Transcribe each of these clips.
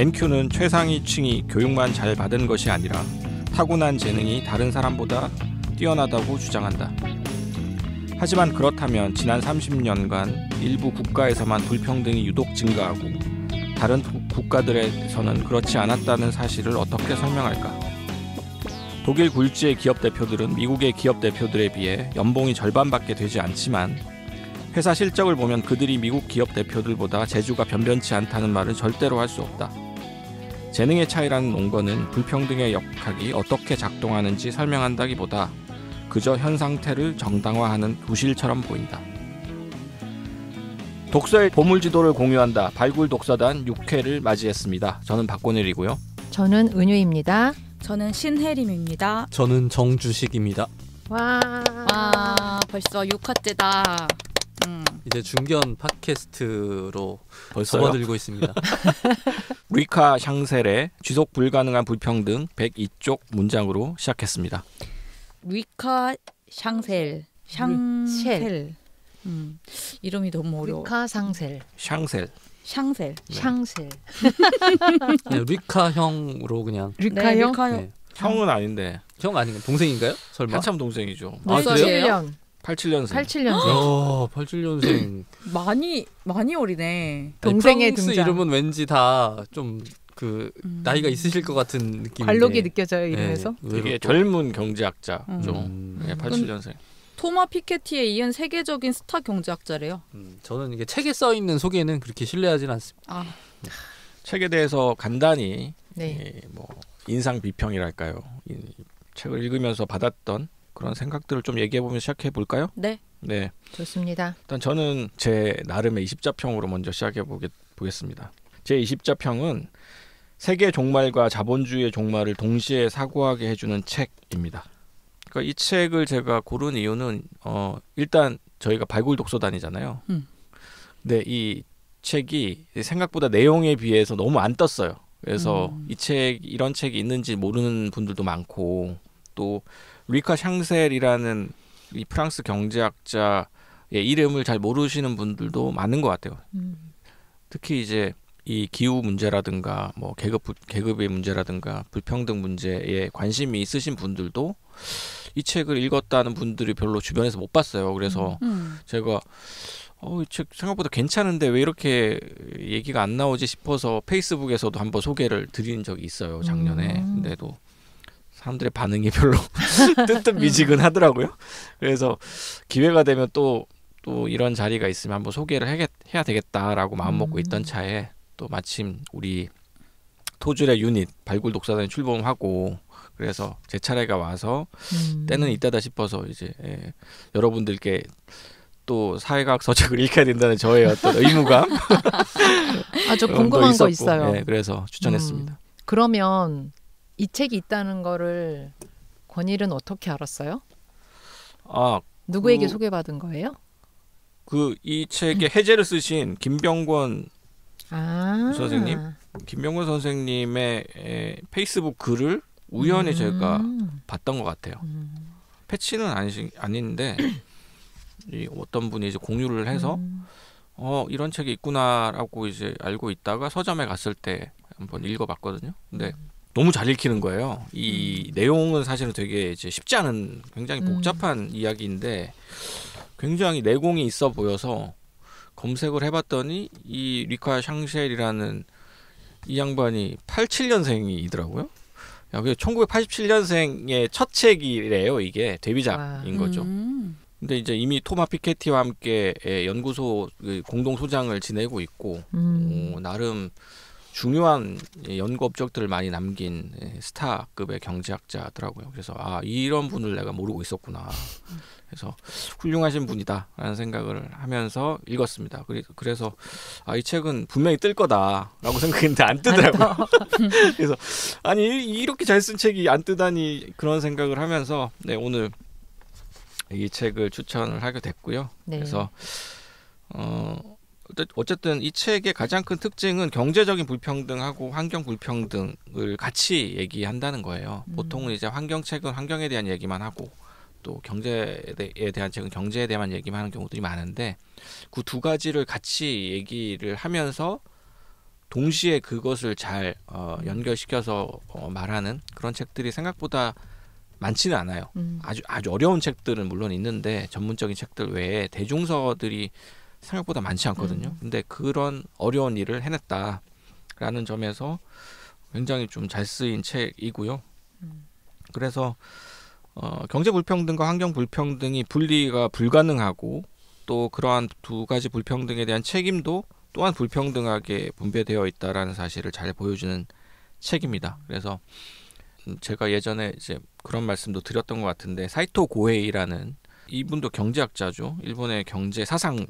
맨큐는 최상위층이 교육만 잘 받은 것이 아니라 타고난 재능이 다른 사람보다 뛰어나다고 주장한다. 하지만 그렇다면 지난 30년간 일부 국가에서만 불평등이 유독 증가하고 다른 국가들에서는 그렇지 않았다는 사실을 어떻게 설명할까? 독일 굴지의 기업 대표들은 미국의 기업 대표들에 비해 연봉이 절반밖에 되지 않지만 회사 실적을 보면 그들이 미국 기업 대표들보다 재주가 변변치 않다는 말은 절대로 할 수 없다. 재능의 차이라는 논거는 불평등의 역학이 어떻게 작동하는지 설명한다기보다 그저 현 상태를 정당화하는 부실처럼 보인다. 독서의 보물지도를 공유한다. 발굴 독서단 6회를 맞이했습니다. 저는 박곤일이고요. 저는 은유입니다. 저는 신혜림입니다. 저는 정주식입니다. 와, 벌써 6화째다. 이제 중견 팟캐스트로 벌써요? 접어들고 있습니다. 리카 샹셀의 지속 불가능한 불평등 102쪽 문장으로 시작했습니다. 리카 샹셀. 이름이 너무 어려워. 리카 상셀. 샹셀. 샹셀. 샹셀. 그냥 리카 형으로 그냥. 리카 네, 형? 리카 형. 네. 형은 아닌데 형 아닌가? 동생인가요? 설마? 한참 동생이죠. 아, 그래요? 87년생. 87년생. 87년생. 많이 어리네. 동생의 프랑스 등장. 이름은 왠지 다 좀 그 나이가 있으실 것 같은 느낌인데. 관록이 느껴져요 이름에서. 되게 젊은 경제학자죠. 네, 87년생. 토마 피케티에 이은 세계적인 스타 경제학자래요. 저는 이게 책에 써 있는 소개는 그렇게 신뢰하진 않습니다. 책에 대해서 간단히 네. 뭐 인상 비평이랄까요. 이 책을 읽으면서 받았던 그런 생각들을 좀 얘기해 보면 시작해 볼까요? 네. 네. 좋습니다. 일단 저는 제 나름의 20자평으로 먼저 시작해 보겠습니다. 제 20자평은 세계 종말과 자본주의의 종말을 동시에 사고하게 해주는 책입니다. 그러니까 이 책을 제가 고른 이유는 일단 저희가 발굴 독서단이잖아요. 근데 이 책이 생각보다 내용에 비해서 너무 안 떴어요. 그래서 이런 책이 있는지 모르는 분들도 많고 또 리카 샹셀이라는 이 프랑스 경제학자의 이름을 잘 모르시는 분들도 많은 것 같아요. 특히 이제 이 기후 문제라든가 뭐 계급의 문제라든가 불평등 문제에 관심이 있으신 분들도 이 책을 읽었다는 분들이 별로 주변에서 못 봤어요. 그래서 제가 이 책 생각보다 괜찮은데 왜 이렇게 얘기가 안 나오지 싶어서 페이스북에서도 한번 소개를 드린 적이 있어요. 작년에. 근데도 사람들의 반응이 별로 뜨뜻미지근하더라고요. 그래서 기회가 되면 또 이런 자리가 있으면 한번 소개를 해야 되겠다라고 마음먹고 있던 차에 또 마침 우리 토줄의 유닛 발굴 독서단이 출범하고 그래서 제 차례가 와서 때는 이때다 싶어서 이제 여러분들께 또 사회과학 서적을 읽혀야 된다는 저의 어떤 의무감 아주 궁금한 거 있었고, 있어요. 네, 그래서 추천했습니다. 그러면 이 책이 있다는 거를 권일은 어떻게 알았어요? 누구에게 소개받은 거예요? 이 책의 해제를 쓰신 김병권 선생님, 김병권 선생님의 페이스북 글을 우연히 제가 봤던 것 같아요. 패치는 아닌데 어떤 분이 이제 공유를 해서 이런 책이 있구나라고 이제 알고 있다가 서점에 갔을 때 한번 읽어봤거든요. 근데 너무 잘 읽히는 거예요. 이 내용은 사실은 되게 이제 쉽지 않은 굉장히 복잡한 이야기인데 굉장히 내공이 있어 보여서 검색을 해봤더니 이 리카 샹셀이라는 이 양반이 87년생이더라고요. 그게 1987년생의 첫 책이래요. 이게 데뷔작인 거죠. 근데 이제 이미 토마 피케티와 함께 연구소 공동 소장을 지내고 있고 나름 중요한 연구 업적들을 많이 남긴 스타급의 경제학자더라고요. 그래서 이런 분을 내가 모르고 있었구나. 그래서 훌륭하신 분이다라는 생각을 하면서 읽었습니다. 그래서 이 책은 분명히 뜰 거다라고 생각했는데 안 뜨더라고요. 그래서 아니 이렇게 잘 쓴 책이 안 뜨다니 그런 생각을 하면서 오늘 이 책을 추천을 하게 됐고요. 네. 그래서 어쨌든 이 책의 가장 큰 특징은 경제적인 불평등하고 환경 불평등을 같이 얘기한다는 거예요. 보통은 이제 환경책은 환경에 대한 얘기만 하고 또 경제에 대한 책은 경제에 대한 얘기만 하는 경우들이 많은데 그 두 가지를 같이 얘기를 하면서 동시에 그것을 잘 연결시켜서 말하는 그런 책들이 생각보다 많지는 않아요. 아주 어려운 책들은 물론 있는데 전문적인 책들 외에 대중서들이 생각보다 많지 않거든요. 근데 그런 어려운 일을 해냈다라는 점에서 굉장히 좀 잘 쓰인 책이고요. 그래서 경제 불평등과 환경 불평등이 분리가 불가능하고 또 그러한 두 가지 불평등에 대한 책임도 또한 불평등하게 분배되어 있다라는 사실을 잘 보여주는 책입니다. 그래서 제가 예전에 이제 그런 말씀도 드렸던 것 같은데 사이토 고헤이라는 이분도 경제학자죠. 일본의 경제 사상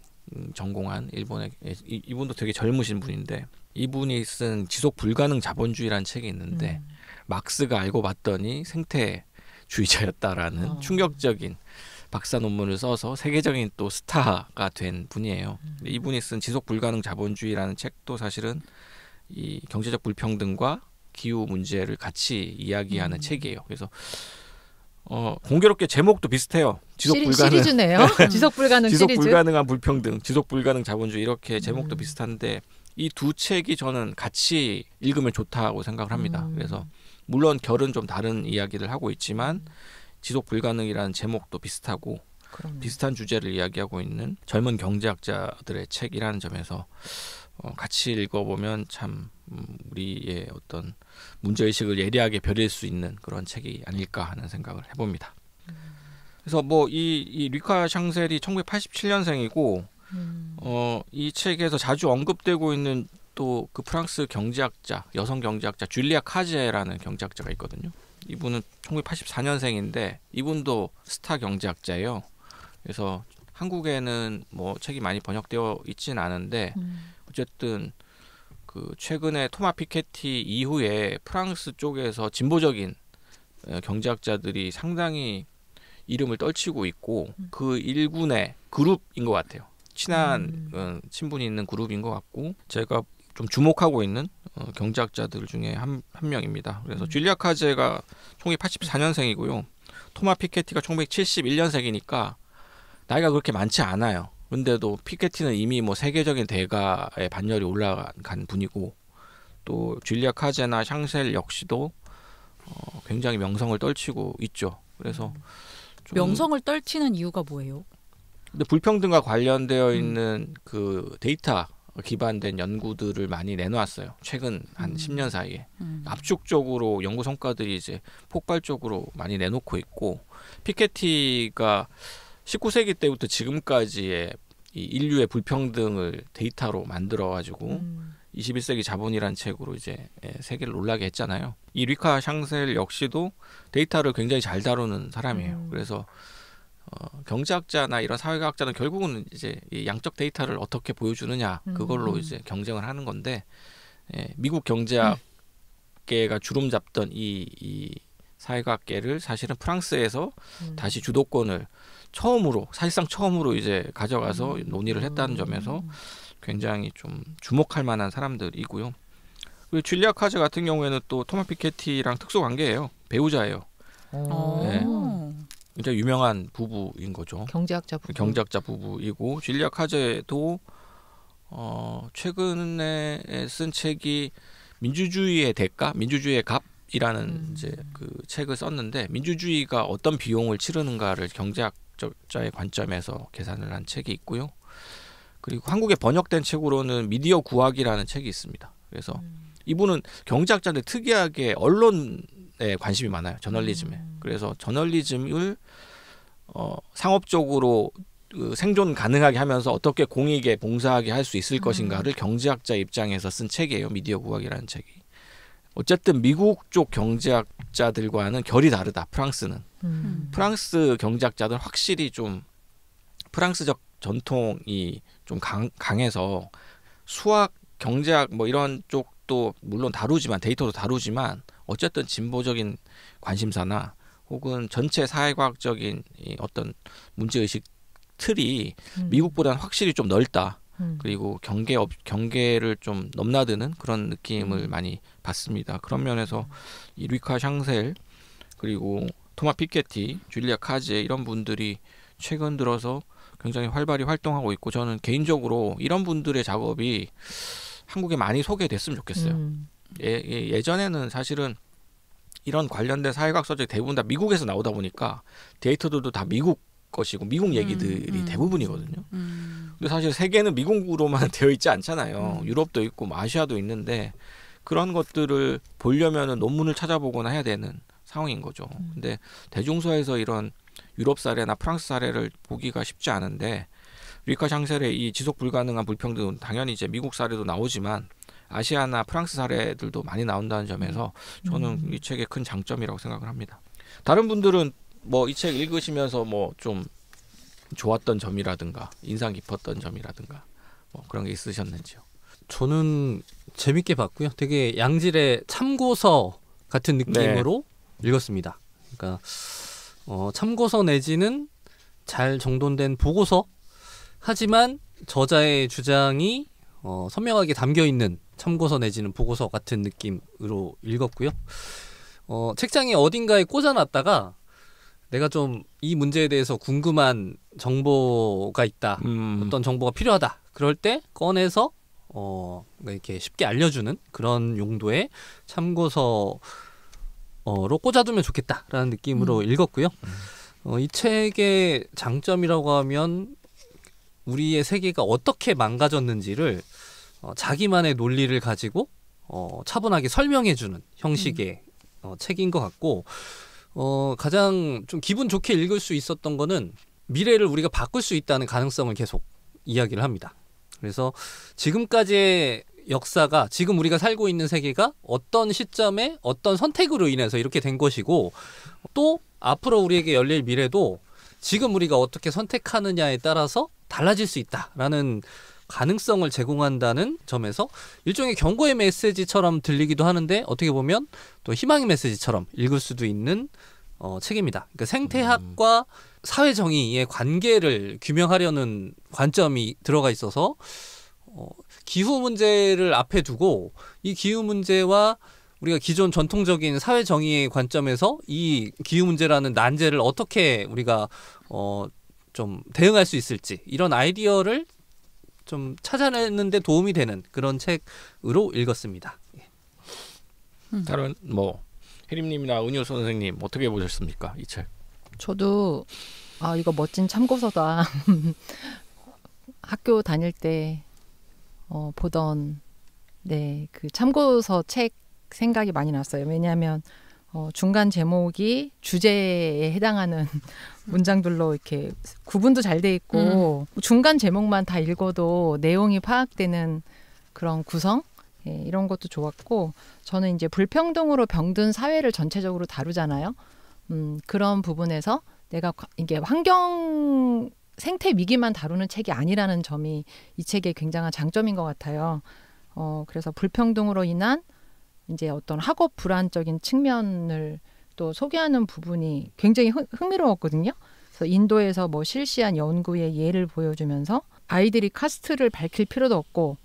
전공한 이분도 되게 젊으신 분인데 이분이 쓴 지속 불가능 자본주의라는 책이 있는데 막스가 알고 봤더니 생태주의자였다라는 충격적인 박사 논문을 써서 세계적인 또 스타가 된 분이에요. 이분이 쓴 지속 불가능 자본주의라는 책도 사실은 이 경제적 불평등과 기후 문제를 같이 이야기하는 책이에요. 그래서 공교롭게 제목도 비슷해요. 지속 불가능 시리즈네요. 지속 불가능 지속 시리즈. 불가능한 불평등, 지속 불가능 자본주의 이렇게 제목도 비슷한데 이 두 책이 저는 같이 읽으면 좋다고 생각을 합니다. 그래서 물론 결은 좀 다른 이야기를 하고 있지만 지속 불가능이라는 제목도 비슷하고 비슷한 주제를 이야기하고 있는 젊은 경제학자들의 책이라는 점에서 같이 읽어보면 참 우리의 어떤 문제의식을 예리하게 벼릴 수 있는 그런 책이 아닐까 하는 생각을 해봅니다. 그래서 뭐 이 리카 샹셀이 1987년생이고 이 책에서 자주 언급되고 있는 또 그 프랑스 경제학자, 여성 경제학자 줄리아 카제라는 경제학자가 있거든요. 이분은 1984년생인데 이분도 스타 경제학자예요. 그래서 한국에는 뭐 책이 많이 번역되어 있지는 않은데 어쨌든 그 최근에 토마 피케티 이후에 프랑스 쪽에서 진보적인 경제학자들이 상당히 이름을 떨치고 있고 그 일군의 그룹인 것 같아요. 친한 친분이 있는 그룹인 것 같고 제가 좀 주목하고 있는 경제학자들 중에 한 명입니다. 그래서 줄리아 카제가 1984년생이고요. 토마 피케티가 1971년생이니까 나이가 그렇게 많지 않아요. 근데도 피케티는 이미 뭐 세계적인 대가의 반열이 올라간 분이고 또 줄리아 카제나 샹셀 역시도 굉장히 명성을 떨치고 있죠. 그래서 좀 명성을 떨치는 이유가 뭐예요? 근데 불평등과 관련되어 있는 그 데이터 기반된 연구들을 많이 내놓았어요. 최근 한 10년 사이에 압축적으로 연구 성과들이 이제 폭발적으로 많이 내놓고 있고 피케티가 19세기 때부터 지금까지의 이 인류의 불평등을 데이터로 만들어가지고 21세기 자본이란 책으로 이제 세계를 놀라게 했잖아요. 이 리카 샹셀 역시도 데이터를 굉장히 잘 다루는 사람이에요. 그래서 경제학자나 이런 사회과학자는 결국은 이제 이 양적 데이터를 어떻게 보여주느냐 그걸로 이제 경쟁을 하는 건데 미국 경제학계가 주름 잡던 이 사회과학계를 사실은 프랑스에서 다시 주도권을 사실상 처음으로 이제 가져가서 논의를 했다는 점에서 굉장히 좀 주목할 만한 사람들이고요. 그리고 줄리아 카제 같은 경우에는 또 토마 피케티랑 특수 관계예요. 배우자예요. 네. 굉장히 유명한 부부인 거죠. 경제학자 부부이고 줄리아 카제도 최근에 쓴 책이 민주주의의 대가, 민주주의의 값이라는 이제 그 책을 썼는데 민주주의가 어떤 비용을 치르는가를 경제학자의 관점에서 계산을 한 책이 있고요. 그리고 한국에 번역된 책으로는 미디어 구학이라는 책이 있습니다. 그래서 이분은 경제학자인데 특이하게 언론에 관심이 많아요. 저널리즘에. 그래서 저널리즘을 상업적으로 생존 가능하게 하면서 어떻게 공익에 봉사하게 할 수 있을 것인가를 경제학자 입장에서 쓴 책이에요. 미디어 구학이라는 책이. 어쨌든 미국 쪽 경제학자들과는 결이 다르다. 프랑스는. 프랑스 경제학자들 확실히 좀 프랑스적 전통이 좀 강해서 수학, 경제학 뭐 이런 쪽도 물론 다루지만 데이터도 다루지만 어쨌든 진보적인 관심사나 혹은 전체 사회과학적인 어떤 문제의식 틀이 미국보다는 확실히 좀 넓다. 그리고 경계를 좀 넘나드는 그런 느낌을 많이 받습니다. 그런 면에서 이 리카 샹셀 그리고 토마 피케티, 줄리아 카제 이런 분들이 최근 들어서 굉장히 활발히 활동하고 있고 저는 개인적으로 이런 분들의 작업이 한국에 많이 소개됐으면 좋겠어요. 예전에는 사실은 이런 관련된 사회과학 서적이 대부분 다 미국에서 나오다 보니까 데이터들도 다 미국 것이고 미국 얘기들이 대부분이거든요. 근데 사실 세계는 미국으로만 되어 있지 않잖아요. 유럽도 있고 아시아도 있는데 그런 것들을 보려면은 논문을 찾아보거나 해야 되는 상황인 거죠. 근데 대중서에서 이런 유럽 사례나 프랑스 사례를 보기가 쉽지 않은데 리카 샹셀의 이 지속 불가능한 불평등은 당연히 이제 미국 사례도 나오지만 아시아나 프랑스 사례들도 많이 나온다는 점에서 저는 이 책의 큰 장점이라고 생각을 합니다. 다른 분들은 뭐 이 책 읽으시면서 뭐 좀 좋았던 점이라든가 인상 깊었던 점이라든가 뭐 그런 게 있으셨는지요? 저는 재밌게 봤고요. 되게 양질의 참고서 같은 느낌으로 읽었습니다. 그러니까 참고서 내지는 잘 정돈된 보고서 하지만 저자의 주장이 선명하게 담겨 있는 참고서 내지는 보고서 같은 느낌으로 읽었고요. 책장에 어딘가에 꽂아놨다가 내가 좀 이 문제에 대해서 궁금한 정보가 있다. 어떤 정보가 필요하다. 그럴 때 꺼내서 이렇게 쉽게 알려주는 그런 용도의 참고서로 꽂아두면 좋겠다라는 느낌으로 읽었고요. 이 책의 장점이라고 하면 우리의 세계가 어떻게 망가졌는지를 자기만의 논리를 가지고 차분하게 설명해주는 형식의 책인 것 같고 가장 좀 기분 좋게 읽을 수 있었던 거는 미래를 우리가 바꿀 수 있다는 가능성을 계속 이야기를 합니다. 그래서 지금까지의 역사가 지금 우리가 살고 있는 세계가 어떤 시점에 어떤 선택으로 인해서 이렇게 된 것이고 또 앞으로 우리에게 열릴 미래도 지금 우리가 어떻게 선택하느냐에 따라서 달라질 수 있다라는 가능성을 제공한다는 점에서 일종의 경고의 메시지처럼 들리기도 하는데 어떻게 보면 또 희망의 메시지처럼 읽을 수도 있는 책입니다. 그러니까 생태학과 사회정의의 관계를 규명하려는 관점이 들어가 있어서 기후 문제를 앞에 두고 이 기후 문제와 우리가 기존 전통적인 사회정의의 관점에서 이 기후 문제라는 난제를 어떻게 우리가 좀 대응할 수 있을지 이런 아이디어를 좀 찾아내는 데 도움이 되는 그런 책으로 읽었습니다. 다른 뭐 혜림님이나 은유 선생님 어떻게 보셨습니까? 이 책. 저도 이거 멋진 참고서다. 학교 다닐 때 보던 그 참고서 책 생각이 많이 났어요. 왜냐하면 중간 제목이 주제에 해당하는 문장들로 이렇게 구분도 잘 돼 있고 중간 제목만 다 읽어도 내용이 파악되는 그런 구성 이런 것도 좋았고 저는 이제 불평등으로 병든 사회를 전체적으로 다루잖아요. 그런 부분에서 내가 이게 환경 생태 위기만 다루는 책이 아니라는 점이 이 책의 굉장한 장점인 것 같아요. 그래서 불평등으로 인한 이제 어떤 학업 불안적인 측면을 또 소개하는 부분이 굉장히 흥미로웠거든요. 그래서 인도에서 뭐 실시한 연구의 예를 보여주면서 아이들이 카스트를 밝힐 필요도 없고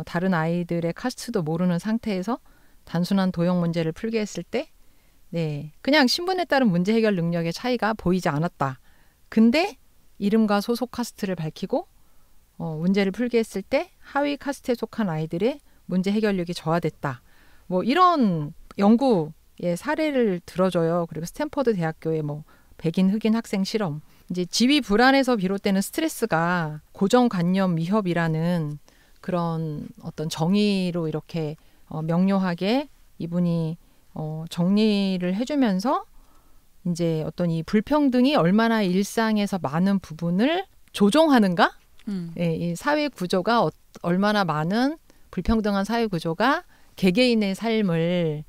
다른 아이들의 카스트도 모르는 상태에서 단순한 도형 문제를 풀게 했을 때 그냥 신분에 따른 문제 해결 능력의 차이가 보이지 않았다. 근데 이름과 소속 카스트를 밝히고 문제를 풀게 했을 때 하위 카스트에 속한 아이들의 문제 해결력이 저하됐다. 뭐 이런 연구의 사례를 들어줘요. 그리고 스탠퍼드 대학교의 뭐 백인 흑인 학생 실험. 이제 지위 불안에서 비롯되는 스트레스가 고정관념 위협이라는 그런 어떤 정의로 이렇게 명료하게 이분이 정리를 해주면서 이제 어떤 이 불평등이 얼마나 일상에서 많은 부분을 조종하는가? 이 사회 구조가 얼마나 많은 불평등한 사회 구조가 개개인의 삶을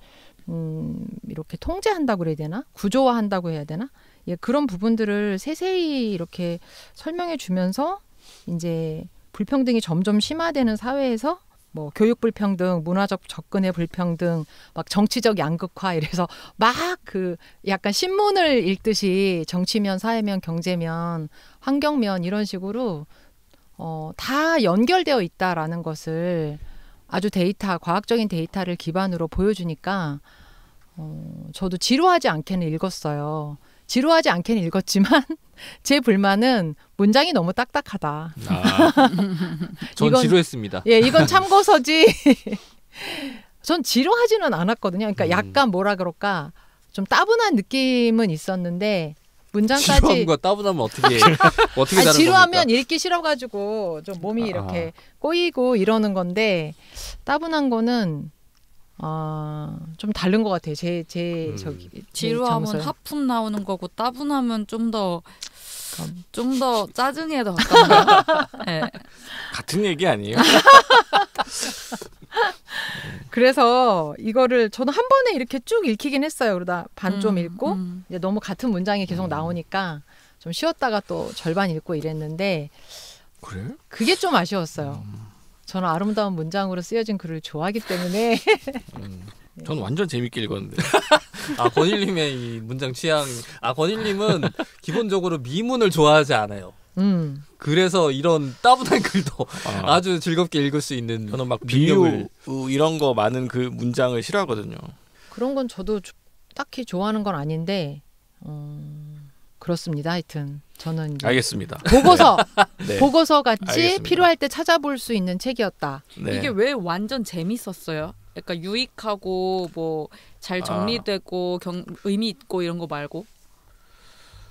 이렇게 통제한다고 그래야 되나? 구조화한다고 해야 되나? 그런 부분들을 세세히 이렇게 설명해 주면서 이제 불평등이 점점 심화되는 사회에서 뭐 교육 불평등, 문화적 접근의 불평등, 막 정치적 양극화 이래서 막 그 약간 신문을 읽듯이 정치면, 사회면, 경제면, 환경면 이런 식으로 다 연결되어 있다라는 것을 아주 과학적인 데이터를 기반으로 보여주니까 저도 지루하지 않게는 읽었어요. 지루하지 않게는 읽었지만 제 불만은 문장이 너무 딱딱하다. 아, 전 이건- 지루했습니다. 예, 이건 참고서지. 전 지루하지는 않았거든요. 그러니까 약간 뭐라 그럴까 좀 따분한 느낌은 있었는데 문장까지 지루함과 따분함은 어떻게 어떻게 아니, 다른 지루하면 겁니까? 읽기 싫어가지고 좀 몸이 아. 이렇게 꼬이고 이러는 건데 따분한 거는 좀 다른 것 같아요. 제 저기 제 지루함은 자문서에. 하품 나오는 거고 따분함은 좀 더 그럼. 짜증에 더 가까워요. 네. 같은 얘기 아니에요? 그래서 이거를 저는 한 번에 이렇게 쭉 읽히긴 했어요. 그러다 반 좀 읽고 이제 너무 같은 문장이 계속 나오니까 좀 쉬었다가 또 절반 읽고 이랬는데 그래? 그게 좀 아쉬웠어요. 저는 아름다운 문장으로 쓰여진 글을 좋아하기 때문에 전 완전 재밌게 읽었는데. 아 권일님의 이 문장 취향. 아 권일님은 기본적으로 미문을 좋아하지 않아요. 그래서 이런 따분한 글도 아주 즐겁게 읽을 수 있는 저는 막 능력을- 비유 이런 거 많은 그 문장을 싫어하거든요. 그런 건 저도 딱히 좋아하는 건 아닌데 그렇습니다. 하여튼 저는 이제 알겠습니다. 보고서 네. 보고서 같이 알겠습니다. 필요할 때 찾아볼 수 있는 책이었다. 네. 이게 왜 완전 재밌었어요? 약간 유익하고 뭐 잘 정리되고 의미 있고 이런 거 말고.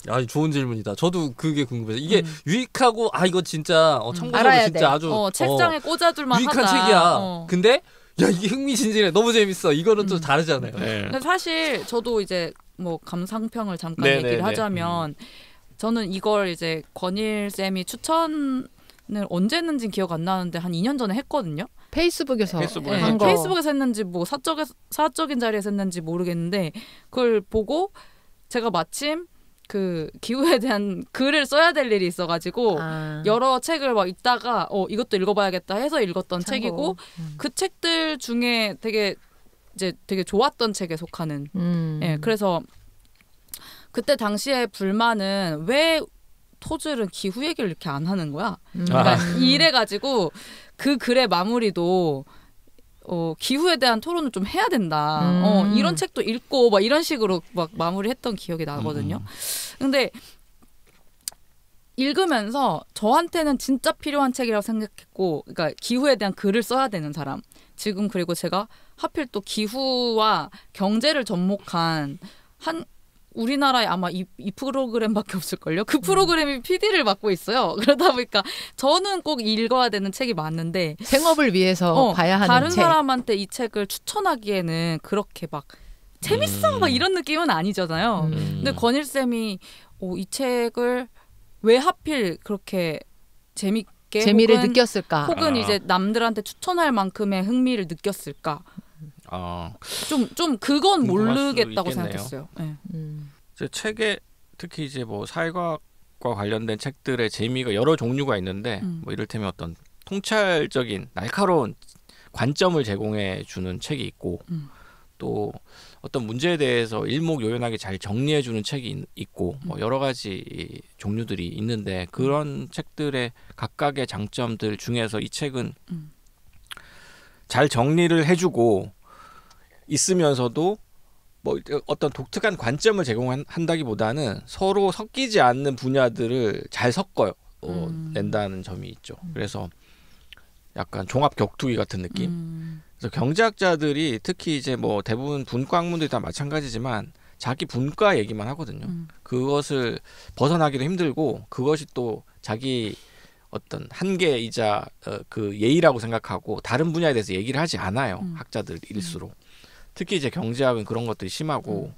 아 좋은 질문이다. 저도 그게 궁금해요. 이게 유익하고 이거 진짜 참고서로 알아야 진짜 돼. 아주 책장에 꽂아둘만 유익한 하다. 책이야. 근데 야 이게 흥미진진해. 너무 재밌어. 이거는 좀 다르잖아요. 네. 근데 사실 저도 이제 뭐 감상평을 잠깐 네, 얘기를 네, 네. 하자면 저는 이걸 이제 권일 쌤이 추천을 언제 했는지 기억 안 나는데 한 2년 전에 했거든요. 페이스북에서 페이스북에서 한 거. 페이스북에서 했는지 뭐 사적인 자리에서 했는지 모르겠는데 그걸 보고 제가 마침 그 기후에 대한 글을 써야 될 일이 있어가지고 여러 책을 막 읽다가 이것도 읽어봐야겠다 해서 읽었던 참고. 책이고 그 책들 중에 되게 좋았던 책에 속하는. 예, 그래서 그때 당시에 불만은 왜 토즐은 기후 얘기를 이렇게 안 하는 거야? 그러니까 이래가지고 그 글의 마무리도 기후에 대한 토론을 좀 해야 된다. 이런 책도 읽고 막 이런 식으로 막 마무리했던 기억이 나거든요. 근데 읽으면서 저한테는 진짜 필요한 책이라고 생각했고, 그러니까 기후에 대한 글을 써야 되는 사람. 지금 그리고 제가 하필 또 기후와 경제를 접목한 우리나라에 아마 이 프로그램밖에 없을걸요. 그 프로그램이 PD를 맡고 있어요. 그러다 보니까 저는 꼭 읽어야 되는 책이 맞는데 생업을 위해서 봐야 하는 다른 책. 사람한테 이 책을 추천하기에는 그렇게 막 재밌어 막 이런 느낌은 아니잖아요. 근데 권일 쌤이 이 책을 왜 하필 그렇게 재미를 느꼈을까? 혹은 이제 남들한테 추천할 만큼의 흥미를 느꼈을까? 좀 그건 궁금할 수 모르겠다고 있겠네요. 생각했어요. 네. 제 책에 특히 이제 뭐 사회과학과 관련된 책들의 재미가 여러 종류가 있는데 뭐 이를테면 어떤 통찰적인 날카로운 관점을 제공해 주는 책이 있고 또 어떤 문제에 대해서 일목요연하게 잘 정리해 주는 책이 있고 뭐 여러 가지 종류들이 있는데 그런 책들의 각각의 장점들 중에서 이 책은 잘 정리를 해주고 있으면서도 뭐 어떤 독특한 관점을 제공한다기보다는 서로 섞이지 않는 분야들을 잘 섞어요. 낸다는 점이 있죠. 그래서 약간 종합 격투기 같은 느낌. 그래서 경제학자들이 특히 이제 뭐 대부분 분과 학문들이 다 마찬가지지만 자기 분과 얘기만 하거든요. 그것을 벗어나기도 힘들고 그것이 또 자기 어떤 한계이자 그 예의라고 생각하고 다른 분야에 대해서 얘기를 하지 않아요. 학자들일수록. 특히 이제 경제학은 그런 것들이 심하고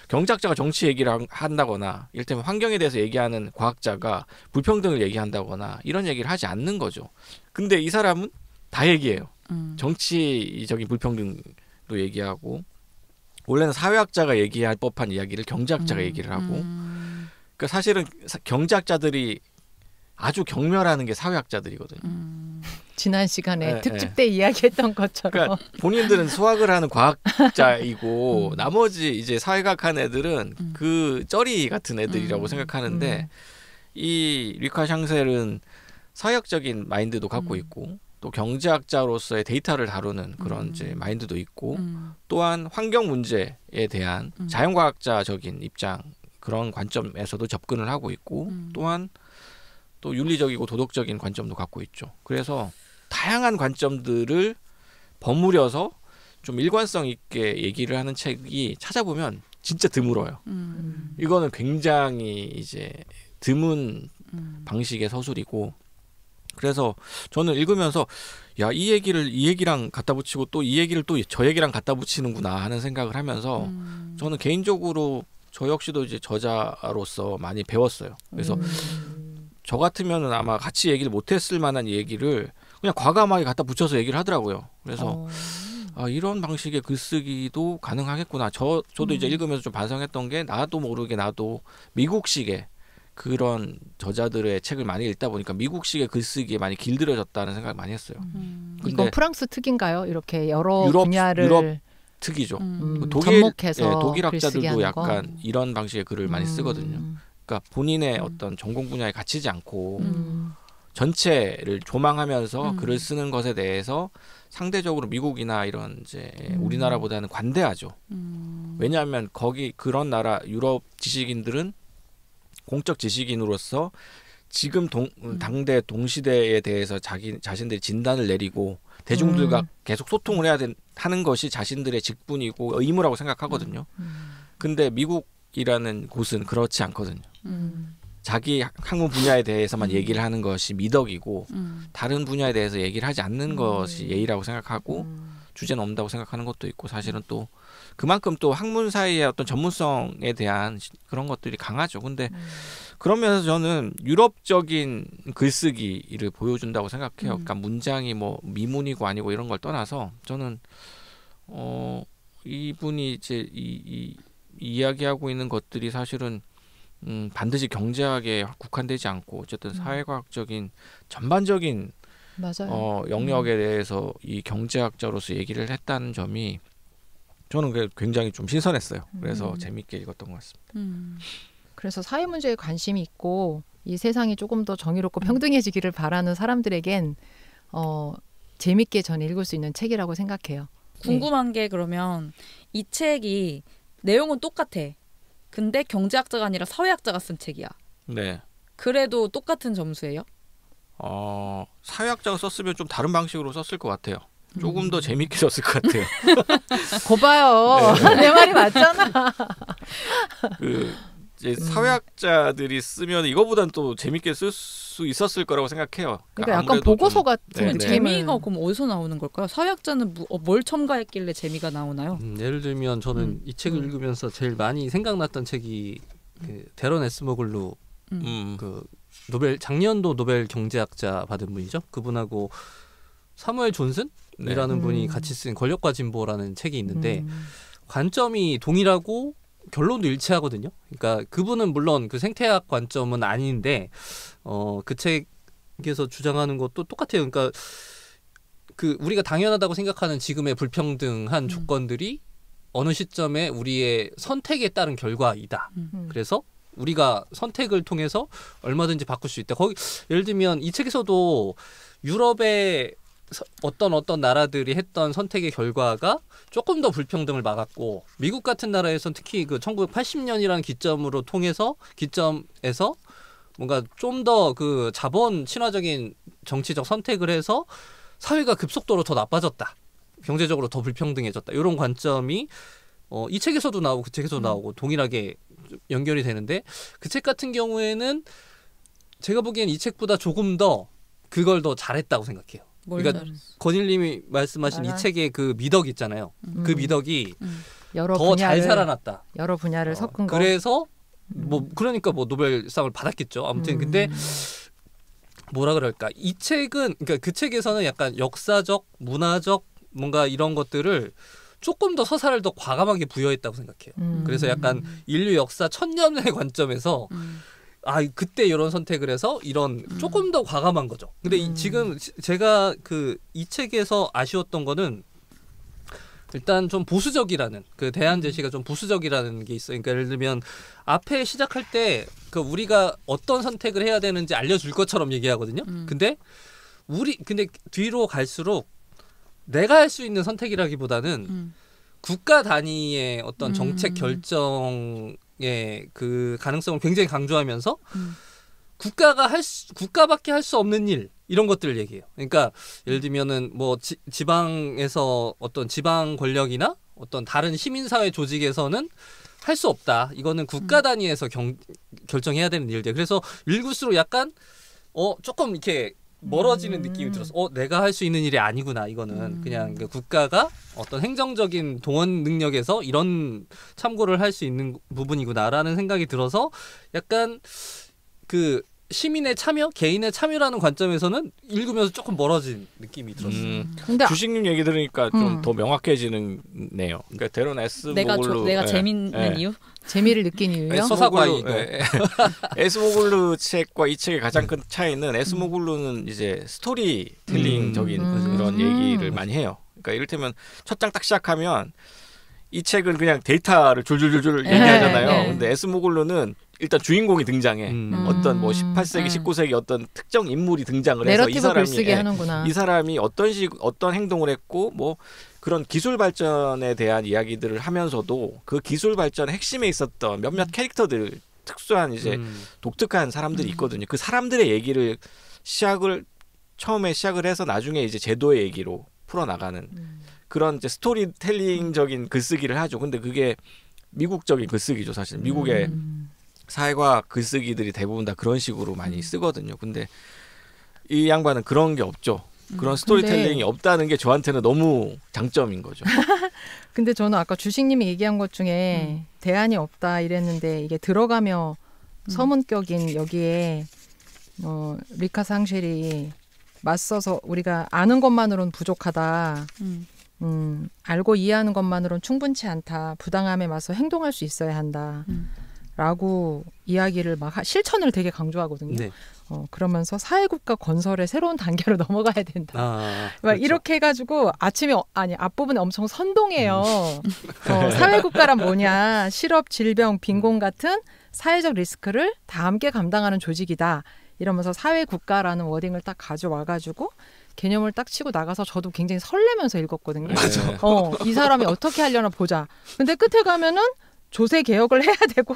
경제학자가 정치 얘기를 한다거나 이를테면 환경에 대해서 얘기하는 과학자가 불평등을 얘기한다거나 이런 얘기를 하지 않는 거죠. 근데 이 사람은 다 얘기해요. 정치적인 불평등도 얘기하고 원래는 사회학자가 얘기할 법한 이야기를 경제학자가 얘기를 하고 그러니까 사실은 경제학자들이 아주 경멸하는 게 사회학자들이거든요. 지난 시간에 네, 특집 때 이야기했던 것처럼. 그러니까 본인들은 수학을 하는 과학자이고 나머지 이제 사회학 한 애들은 그 쩌리 같은 애들이라고 생각하는데 이 리카 샹셀은 사회학적인 마인드도 갖고 있고 또 경제학자로서의 데이터를 다루는 그런 이제 마인드도 있고 또한 환경 문제에 대한 자연과학자적인 입장도 그런 관점에서도 접근을 하고 있고 또한 또 윤리적이고 도덕적인 관점도 갖고 있죠. 그래서 다양한 관점들을 버무려서 좀 일관성 있게 얘기를 하는 책이 찾아보면 진짜 드물어요. 이거는 굉장히 이제 드문 방식의 서술이고 그래서 저는 읽으면서 야, 이 얘기랑 갖다 붙이고 또 이 얘기를 또 저 얘기랑 갖다 붙이는구나 하는 생각을 하면서 저는 개인적으로 저 역시도 이제 저자로서 많이 배웠어요. 그래서 저 같으면은 아마 같이 얘기를 못했을 만한 얘기를 그냥 과감하게 갖다 붙여서 얘기를 하더라고요. 그래서 이런 방식의 글쓰기도 가능하겠구나. 저도 이제 읽으면서 좀 반성했던 게 나도 모르게 나도 미국식의 그런 저자들의 책을 많이 읽다 보니까 미국식의 글쓰기에 많이 길들여졌다는 생각을 많이 했어요. 이건 프랑스 특인가요? 이렇게 여러 유럽 분야를 특이죠. 접목해서 독일 학자들도 글쓰기 하는 약간 거. 이런 방식의 글을 많이 쓰거든요. 그러니까 본인의 어떤 전공 분야에 갇히지 않고 전체를 조망하면서 글을 쓰는 것에 대해서 상대적으로 미국이나 이런 이제 우리나라보다는 관대하죠. 왜냐하면 거기 그런 나라 유럽 지식인들은 공적 지식인으로서 지금 당대 동시대에 대해서 자신들이 진단을 내리고 대중들과 계속 소통을 하는 것이 자신들의 직분이고 의무라고 생각하거든요. 근데 미국이라는 곳은 그렇지 않거든요. 자기 학문 분야에 대해서만 얘기를 하는 것이 미덕이고 다른 분야에 대해서 얘기를 하지 않는 것이 예의라고 생각하고 주제는 없다고 생각하는 것도 있고 사실은 또 그만큼 또 학문 사이의 어떤 전문성에 대한 그런 것들이 강하죠. 근데 그런 면에서 저는 유럽적인 글쓰기를 보여준다고 생각해요. 그러니까 문장이 뭐 미문이고 아니고 이런 걸 떠나서 저는 이분이 이제 이 이야기하고 있는 것들이 사실은 반드시 경제학에 국한되지 않고 어쨌든 사회과학적인 전반적인 맞아요. 영역에 대해서 이 경제학자로서 얘기를 했다는 점이 저는 굉장히 좀 신선했어요. 그래서 재미있게 읽었던 것 같습니다. 그래서 사회 문제에 관심이 있고 이 세상이 조금 더 정의롭고 평등해지기를 바라는 사람들에겐 재미있게 전 읽을 수 있는 책이라고 생각해요. 궁금한 게 그러면 이 책이 내용은 똑같아. 근데 경제학자가 아니라 사회학자가 쓴 책이야. 네. 그래도 똑같은 점수예요? 사회학자가 썼으면 좀 다른 방식으로 썼을 것 같아요. 조금 더 재밌게 썼을 것 같아요. 고봐요. 네. 내 말이 맞잖아. 이제 사회학자들이 쓰면 이거보단 또 재밌게 쓸 수 있었을 거라고 생각해요. 그러니까 약간 보고서 같은 네. 재미가 그럼 어디서 나오는 걸까요? 사회학자는 뭘 첨가했길래 재미가 나오나요? 예를 들면 저는 이 책을 읽으면서 제일 많이 생각났던 책이 그 데런 에스머글루 그 작년도 노벨 경제학자 받은 분이죠. 그분하고 사무엘 존슨이라는 분이 같이 쓴 권력과 진보라는 책이 있는데 관점이 동일하고 결론도 일치하거든요. 그러니까 그분은 물론 그 생태학 관점은 아닌데 그 책에서 주장하는 것도 똑같아요. 그러니까 그 우리가 당연하다고 생각하는 지금의 불평등한 조건들이 어느 시점에 우리의 선택에 따른 결과이다. 그래서 우리가 선택을 통해서 얼마든지 바꿀 수 있다. 거기 예를 들면 이 책에서도 유럽의 어떤 나라들이 했던 선택의 결과가 조금 더 불평등을 막았고 미국 같은 나라에서는 특히 그 1980년이라는 기점에서 뭔가 좀 더 그 자본 친화적인 정치적 선택을 해서 사회가 급속도로 더 나빠졌다. 경제적으로 더 불평등해졌다. 이런 관점이 이 책에서도 나오고 그 책에서도 나오고 동일하게 연결이 되는데 그 책 같은 경우에는 제가 보기엔 이 책보다 조금 더 그걸 더 잘했다고 생각해요. 그러니까 건일님이 말씀하신 이 책의 그 미덕 있잖아요. 그 미덕이 더 잘 살아났다. 여러 분야를 섞은 거. 그래서 그러니까 노벨상을 받았겠죠. 아무튼 근데 뭐라 그럴까? 이 책은 그러니까 그 책에서는 약간 역사적, 문화적 뭔가 이런 것들을 조금 더 서사를 더 과감하게 부여했다고 생각해요. 그래서 약간 인류 역사 1000년의 관점에서 그때 이런 선택을 해서 이런 조금 더 과감한 거죠. 근데 지금 제가 이 책에서 아쉬웠던 거는 일단 좀 보수적이라는 그 대안 제시가 좀 보수적이라는 게 있어요. 그러니까 예를 들면 앞에 시작할 때 그 우리가 어떤 선택을 해야 되는지 알려줄 것처럼 얘기하거든요. 근데 뒤로 갈수록 내가 할 수 있는 선택이라기보다는 국가 단위의 어떤 정책 결정에 그 가능성을 굉장히 강조하면서 국가밖에 할 수 없는 일 이런 것들을 얘기해요. 그러니까 예를 들면은 뭐 지방에서 어떤 지방 권력이나 어떤 다른 시민사회 조직에서는 할 수 없다. 이거는 국가 단위에서 결정해야 되는 일들. 그래서 읽을수록 약간 조금 이렇게 멀어지는 느낌이 들었어. 내가 할 수 있는 일이 아니구나. 이거는 그냥 그 국가가 어떤 행정적인 동원 능력에서 이런 참고를 할 수 있는 부분이구나라는 생각이 들어서 약간 그 시민의 참여, 개인의 참여라는 관점에서는 읽으면서 조금 멀어진 느낌이 들었어요. 근데 주식님 얘기 들으니까 좀 더 명확해지네요. 그러니까 데런 에스모글루 내가 재밌는 이유? 재미를 느낀 이유요? 서사과이도 에스모글루 책과 이 책의 가장 큰 차이는 에스모글루는 이제 스토리텔링적인 그런 얘기를 많이 해요. 그러니까 이를테면 첫 장 딱 시작하면 이 책은 그냥 데이터를 줄줄줄줄 얘기하잖아요. 근데 에스모글루는 일단 주인공이 등장해. 어떤 뭐 18세기, 19세기 어떤 특정 인물이 등장을 해서 이 사람이 어떤 행동을 했고 뭐 그런 기술 발전에 대한 이야기들을 하면서도 그 기술 발전의 핵심에 있었던 몇몇 캐릭터들 특수한 이제 독특한 사람들이 있거든요. 그 사람들의 얘기를 처음에 시작을 해서 나중에 이제 제도의 얘기로 풀어나가는 그런 이제 스토리텔링적인 글쓰기를 하죠. 근데 그게 미국적인 글쓰기죠, 사실. 미국의 사회과학 글쓰기들이 대부분 다 그런 식으로 많이 쓰거든요. 근데 이 양반은 그런 게 없죠. 그런 스토리텔링이 없다는 게 저한테는 너무 장점인 거죠. 근데 저는 아까 주식님이 얘기한 것 중에 대안이 없다 이랬는데 이게 들어가며 서문격인 여기에 리카 상쉘이 맞서서 우리가 아는 것만으로는 부족하다. 알고 이해하는 것만으로는 충분치 않다. 부당함에 맞서 행동할 수 있어야 한다. 라고 이야기를 실천을 되게 강조하거든요. 네. 그러면서 사회국가 건설의 새로운 단계로 넘어가야 된다. 그렇죠. 이렇게 해가지고 앞부분에 엄청 선동해요. 사회국가란 뭐냐. 실업, 질병, 빈곤 같은 사회적 리스크를 다 함께 감당하는 조직이다. 이러면서 사회국가라는 워딩을 딱 가져와가지고 개념을 딱 치고 나가서 저도 굉장히 설레면서 읽었거든요. 맞아. 이 사람이 어떻게 하려나 보자. 근데 끝에 가면은 조세 개혁을 해야 되고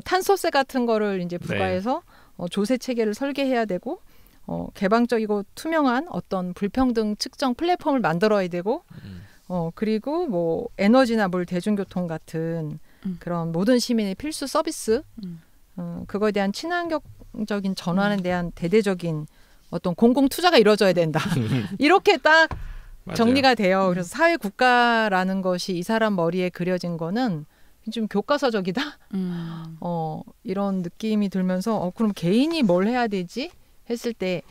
탄소세 같은 거를 이제 부과해서 조세 체계를 설계해야 되고 개방적이고 투명한 어떤 불평등 측정 플랫폼을 만들어야 되고 그리고 뭐 에너지나 물, 대중교통 같은 그런 모든 시민의 필수 서비스 그거에 대한 친환경적인 전환에 대한 대대적인 어떤 공공 투자가 이루어져야 된다. 이렇게 딱 정리가 돼요. 그래서 사회국가라는 것이 이 사람 머리에 그려진 거는 좀 교과서적이다. 이런 느낌이 들면서 그럼 개인이 뭘 해야 되지? 했을 때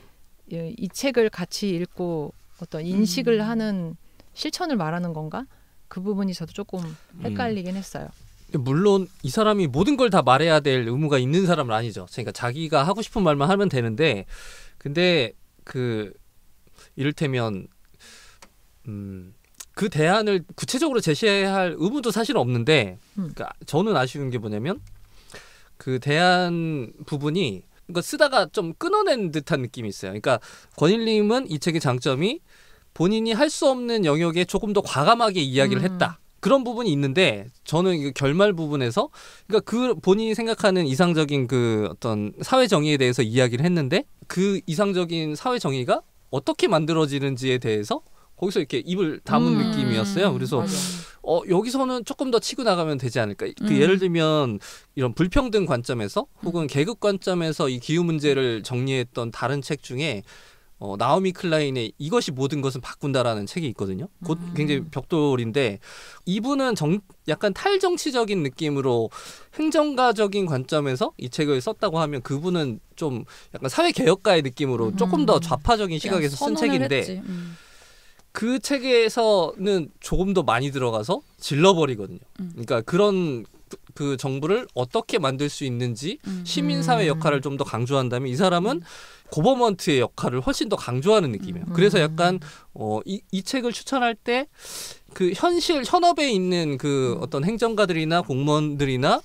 이 책을 같이 읽고 어떤 인식을 하는 실천을 말하는 건가? 그 부분이 저도 조금 헷갈리긴 했어요. 물론 이 사람이 모든 걸 다 말해야 될 의무가 있는 사람은 아니죠. 그러니까 자기가 하고 싶은 말만 하면 되는데 근데 이를테면 그 대안을 구체적으로 제시해야 할 의무도 사실 없는데 그러니까 저는 아쉬운 게 뭐냐면 그 대안 부분이 그러니까 쓰다가 좀 끊어낸 듯한 느낌이 있어요. 그러니까 권일님은 이 책의 장점이 본인이 할 수 없는 영역에 조금 더 과감하게 이야기를 했다. 그런 부분이 있는데 저는 이 결말 부분에서 그러니까 그 본인이 생각하는 이상적인 그 어떤 사회 정의에 대해서 이야기를 했는데 그 이상적인 사회 정의가 어떻게 만들어지는지에 대해서 거기서 이렇게 입을 다문 느낌이었어요. 그래서 여기서는 조금 더 치고 나가면 되지 않을까. 예를 들면 이런 불평등 관점에서 혹은 계급 관점에서 이 기후 문제를 정리했던 다른 책 중에 나오미 클라인의 이것이 모든 것은 바꾼다라는 책이 있거든요. 곧 굉장히 벽돌인데 이분은 약간 탈정치적인 느낌으로 행정가적인 관점에서 이 책을 썼다고 하면 그분은 좀 약간 사회개혁가의 느낌으로 조금 더 좌파적인 시각에서 쓴 책인데 그 책에서는 조금 더 많이 들어가서 질러버리거든요. 그러니까 그런 그 정부를 어떻게 만들 수 있는지 시민사회 역할을 좀 더 강조한다면 이 사람은 고버먼트의 역할을 훨씬 더 강조하는 느낌이에요. 그래서 약간 이 책을 추천할 때 그 현업에 있는 그 어떤 행정가들이나 공무원들이나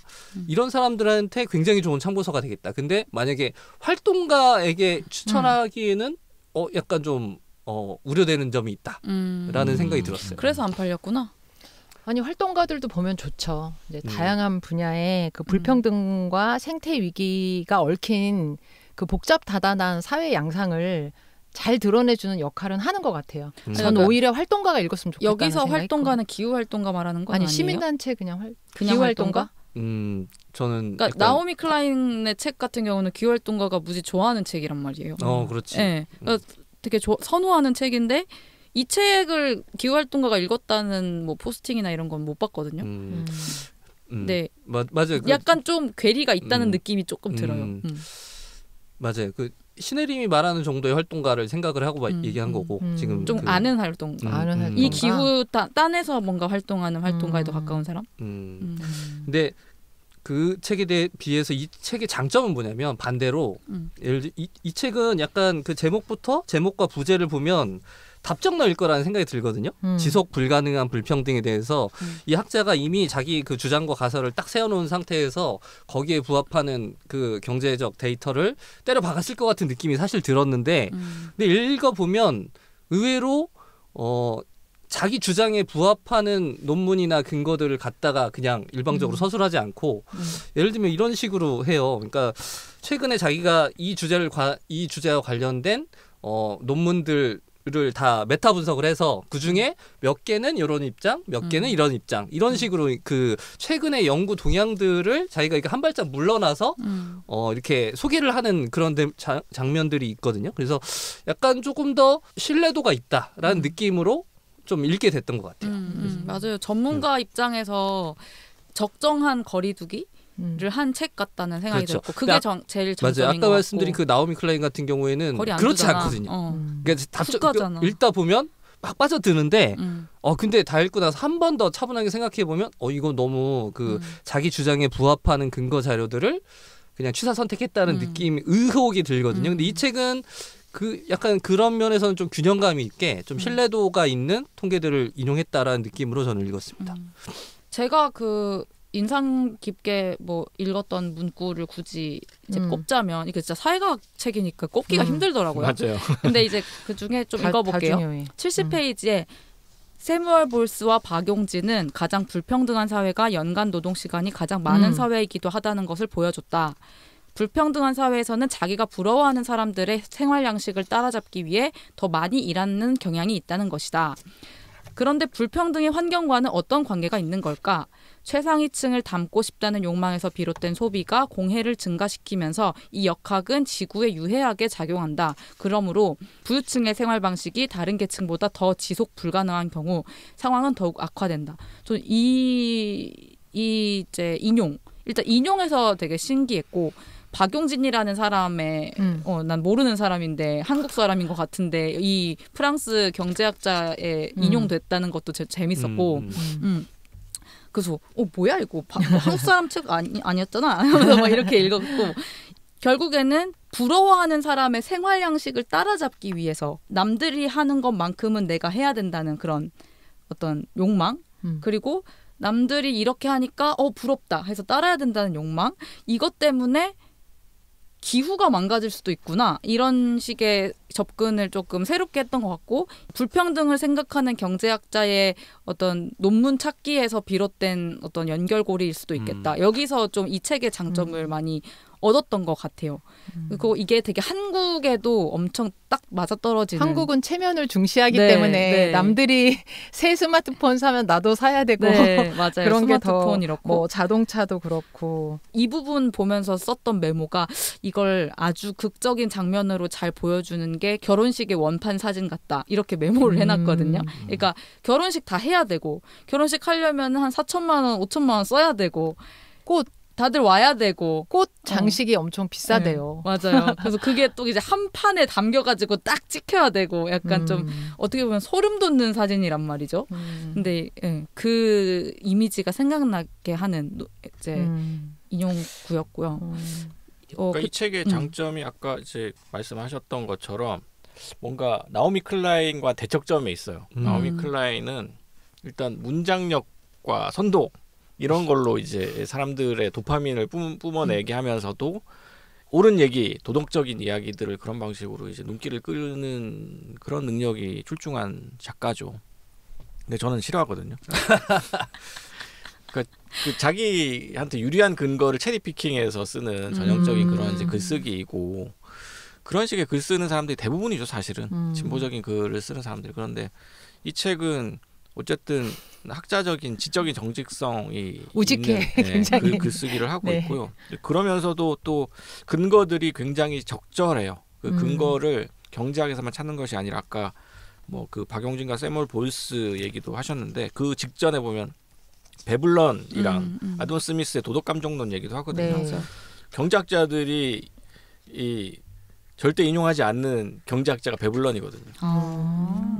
이런 사람들한테 굉장히 좋은 참고서가 되겠다. 근데 만약에 활동가에게 추천하기에는 약간 좀 우려되는 점이 있다라는 생각이 들었어요. 그래서 안 팔렸구나. 아니 활동가들도 보면 좋죠. 이제 다양한 분야의 그 불평등과 생태 위기가 얽힌 그 복잡다단한 사회 양상을 잘 드러내주는 역할은 하는 것 같아요. 저는 오히려 활동가가 읽었으면 좋겠다는 여기서 생각이 활동가는 기후 활동가 말하는 건 아니 아니에요? 시민단체 그냥 기후 활동가? 저는 그러니까 나오미 클라인의 책 같은 경우는 기후 활동가가 무지 좋아하는 책이란 말이에요. 그렇지. 네, 그러니까 되게 선호하는 책인데 이 책을 기후 활동가가 읽었다는 뭐 포스팅이나 이런 건 못 봤거든요. 네, 맞아요. 약간 좀 괴리가 있다는 느낌이 조금 들어요. 맞아요. 그 신혜림이 말하는 정도의 활동가를 생각을 하고 얘기한 거고 지금 좀 아는 활동가. 아는 활동가. 이 기후 딴에서 뭔가 활동하는 활동가에 더 가까운 사람. 근데 그 책에 비해서 이 책의 장점은 뭐냐면 반대로 예를 들어 이 책은 약간 그 제목과 부제를 보면 답정너일 거라는 생각이 들거든요. 지속 불가능한 불평등에 대해서 이 학자가 이미 자기 그 주장과 가설을 딱 세워놓은 상태에서 거기에 부합하는 그 경제적 데이터를 때려 박았을 것 같은 느낌이 사실 들었는데 근데 읽어보면 의외로 자기 주장에 부합하는 논문이나 근거들을 갖다가 그냥 일방적으로 서술하지 않고 예를 들면 이런 식으로 해요. 그러니까 최근에 자기가 이 주제와 관련된 논문들을 다 메타 분석을 해서 그중에 몇 개는 이런 입장, 몇 개는 이런 입장 이런 식으로 그 최근의 연구 동향들을 자기가 이렇게 한 발짝 물러나서 이렇게 소개를 하는 그런 장면들이 있거든요. 그래서 약간 조금 더 신뢰도가 있다라는 느낌으로 좀 읽게 됐던 것 같아요. 맞아요. 전문가 입장에서 적정한 거리두기를 한 책 같다는 생각이 그렇죠. 들었고 그게 제일 장점인 맞아요. 것 아까 말씀드린 같고. 그 나오미 클라인 같은 경우에는 그렇지 두잖아. 않거든요. 그러니까 훅가잖아. 읽다 보면 막 빠져드는데 근데 다 읽고 나서 한 번 더 차분하게 생각해 보면 이거 너무 그 자기 주장에 부합하는 근거 자료들을 그냥 취사 선택했다는 느낌, 의혹이 들거든요. 근데 이 책은 그 약간 그런 면에서는 좀 균형감이 있게 좀 신뢰도가 있는 통계들을 인용했다라는 느낌으로 저는 읽었습니다. 제가 그 인상 깊게 뭐 읽었던 문구를 굳이 이제 꼽자면 이게 진짜 사회과학 책이니까 꼽기가 힘들더라고요. 맞아요. 근데 이제 그 중에 좀 읽어볼게요. 70페이지에 세무얼 볼스와 박용진은 가장 불평등한 사회가 연간 노동 시간이 가장 많은 사회이기도 하다는 것을 보여줬다. 불평등한 사회에서는 자기가 부러워하는 사람들의 생활 양식을 따라잡기 위해 더 많이 일하는 경향이 있다는 것이다. 그런데 불평등의 환경과는 어떤 관계가 있는 걸까? 최상위층을 담고 싶다는 욕망에서 비롯된 소비가 공해를 증가시키면서 이 역학은 지구에 유해하게 작용한다. 그러므로 부유층의 생활 방식이 다른 계층보다 더 지속 불가능한 경우 상황은 더욱 악화된다. 저는 이제 일단 인용해서 되게 신기했고 박용진이라는 사람의 난 모르는 사람인데 한국 사람인 것 같은데 이 프랑스 경제학자에 인용됐다는 것도 재밌었고 그래서 뭐야 이거 한국 사람 책 아니었잖아 하면서 막 이렇게 읽었고 결국에는 부러워하는 사람의 생활 양식을 따라잡기 위해서 남들이 하는 것만큼은 내가 해야 된다는 그런 어떤 욕망 그리고 남들이 이렇게 하니까 부럽다 해서 따라야 된다는 욕망 이것 때문에 기후가 망가질 수도 있구나 이런 식의 접근을 조금 새롭게 했던 것 같고 불평등을 생각하는 경제학자의 어떤 논문 찾기에서 비롯된 어떤 연결고리일 수도 있겠다. 여기서 좀 이 책의 장점을 많이 얻었던 것 같아요. 그리고 이게 되게 한국에도 엄청 딱 맞아떨어지는. 한국은 체면을 중시하기 때문에 남들이 새 스마트폰 사면 나도 사야 되고 맞아요. 그런 게 더 이렇고 뭐 자동차도 그렇고 이 부분 보면서 썼던 메모가 이걸 아주 극적인 장면으로 잘 보여주는 게 결혼식의 원판 사진 같다. 이렇게 메모를 해놨거든요. 그러니까 결혼식 다 해야 되고 결혼식 하려면 한 4천만 원, 5천만 원 써야 되고 꽃 다들 와야 되고 꽃 장식이 엄청 비싸대요. 네, 맞아요. 그래서 그게 또 이제 한 판에 담겨가지고 딱 찍혀야 되고 약간 좀 어떻게 보면 소름 돋는 사진이란 말이죠. 근데 그 이미지가 생각나게 하는 이제 인용구였고요. 그러니까 이 책의 장점이 아까 이제 말씀하셨던 것처럼 뭔가 나오미 클라인과 대척점에 있어요. 나오미 클라인은 일단 문장력과 선도 이런 걸로 이제 사람들의 도파민을 뿜어내게 하면서도 옳은 얘기, 도덕적인 이야기들을 그런 방식으로 이제 눈길을 끄는 그런 능력이 출중한 작가죠. 근데 저는 싫어하거든요. 그 자기한테 유리한 근거를 체리피킹해서 쓰는 전형적인 그런 이제 글쓰기이고 그런 식의 글 쓰는 사람들이 대부분이죠, 사실은. 진보적인 글을 쓰는 사람들이. 그런데 이 책은 어쨌든 학자적인 지적인 정직성이 우직해 있는 굉장히 글쓰기를 하고 있고요. 그러면서도 또 근거들이 굉장히 적절해요. 그 근거를 경제학에서만 찾는 것이 아니라 아까 뭐 그 박용진과 세몰 볼스 얘기도 하셨는데 그 직전에 보면 베블런이랑 아돈 스미스의 도덕감정론 얘기도 하거든요. 네. 경제학자들이 이 절대 인용하지 않는 경제학자가 베블런이거든요.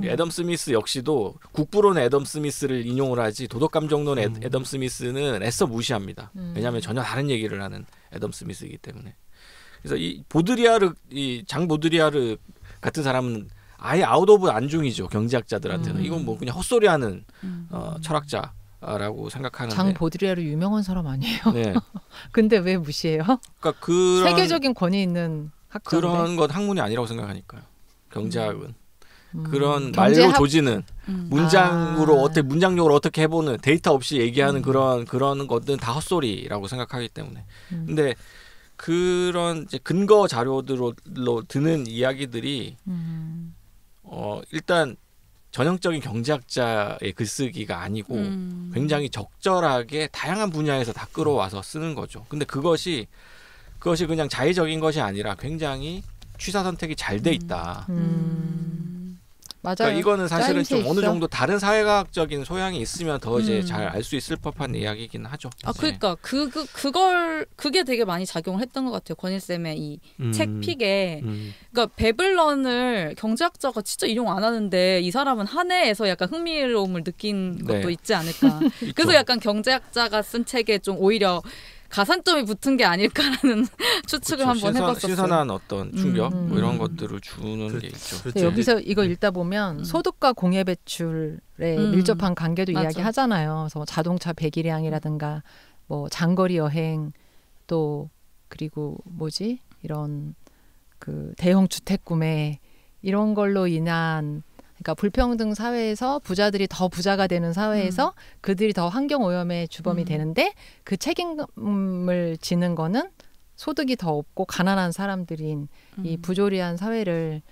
애덤 스미스 역시도 국부론의 애덤 스미스를 인용을 하지 도덕감정론의 애덤 스미스는 애써 무시합니다. 왜냐하면 전혀 다른 얘기를 하는 애덤 스미스이기 때문에. 그래서 이 보드리아르, 이 장 보드리아르 같은 사람은 아예 아웃 오브 안중이죠, 경제학자들한테는. 이건 뭐 그냥 헛소리하는 철학자라고 생각하는데. 장 보드리아르 유명한 사람 아니에요? 네. 근데 왜 무시해요? 그러니까 그런 세계적인 권위 있는 학자인데. 그런 건 학문이 아니라고 생각하니까요. 경제학은 그런 경제학- 말로 조지는 문장으로 어떻게 문장력으로 어떻게 해보는 데이터 없이 얘기하는 그런 것들은 다 헛소리라고 생각하기 때문에. 근데 그런 이제 근거 자료들로 드는 이야기들이 일단 전형적인 경제학자의 글쓰기가 아니고 굉장히 적절하게 다양한 분야에서 다 끌어와서 쓰는 거죠. 근데 그것이 그냥 자의적인 것이 아니라 굉장히 취사 선택이 잘 돼 있다. 맞아요. 그러니까 이거는 사실은 좀 짜임새 어느 있어. 정도 다른 사회과학적인 소양이 있으면 더 이제 잘 알 수 있을 법한 이야기긴 하죠. 아, 네. 그러니까 그게 되게 많이 작용을 했던 것 같아요. 권일 쌤의 이 책 픽에. 그러니까 베블런을 경제학자가 진짜 인용 안 하는데 이 사람은 한 해에서 약간 흥미로움을 느낀 것도 네. 있지 않을까. 그래서 약간 경제학자가 쓴 책에 좀 오히려 가산점이 붙은 게 아닐까라는 추측을 한번 해봤었어요. 신선한 어떤 충격 뭐 이런 것들을 주는 게 있죠. 네, 여기서 이거 읽다 보면 소득과 공예 배출에 밀접한 관계도 맞아. 이야기하잖아요. 그래서 자동차 배기량이라든가 뭐 장거리 여행 또 그리고 뭐지 이런 그 대형 주택 구매 이런 걸로 인한 그러니까 불평등 사회에서 부자들이 더 부자가 되는 사회에서 그들이 더 환경 오염의 주범이 되는데 그 책임을 지는 거는 소득이 더 없고 가난한 사람들인 이 부조리한 사회를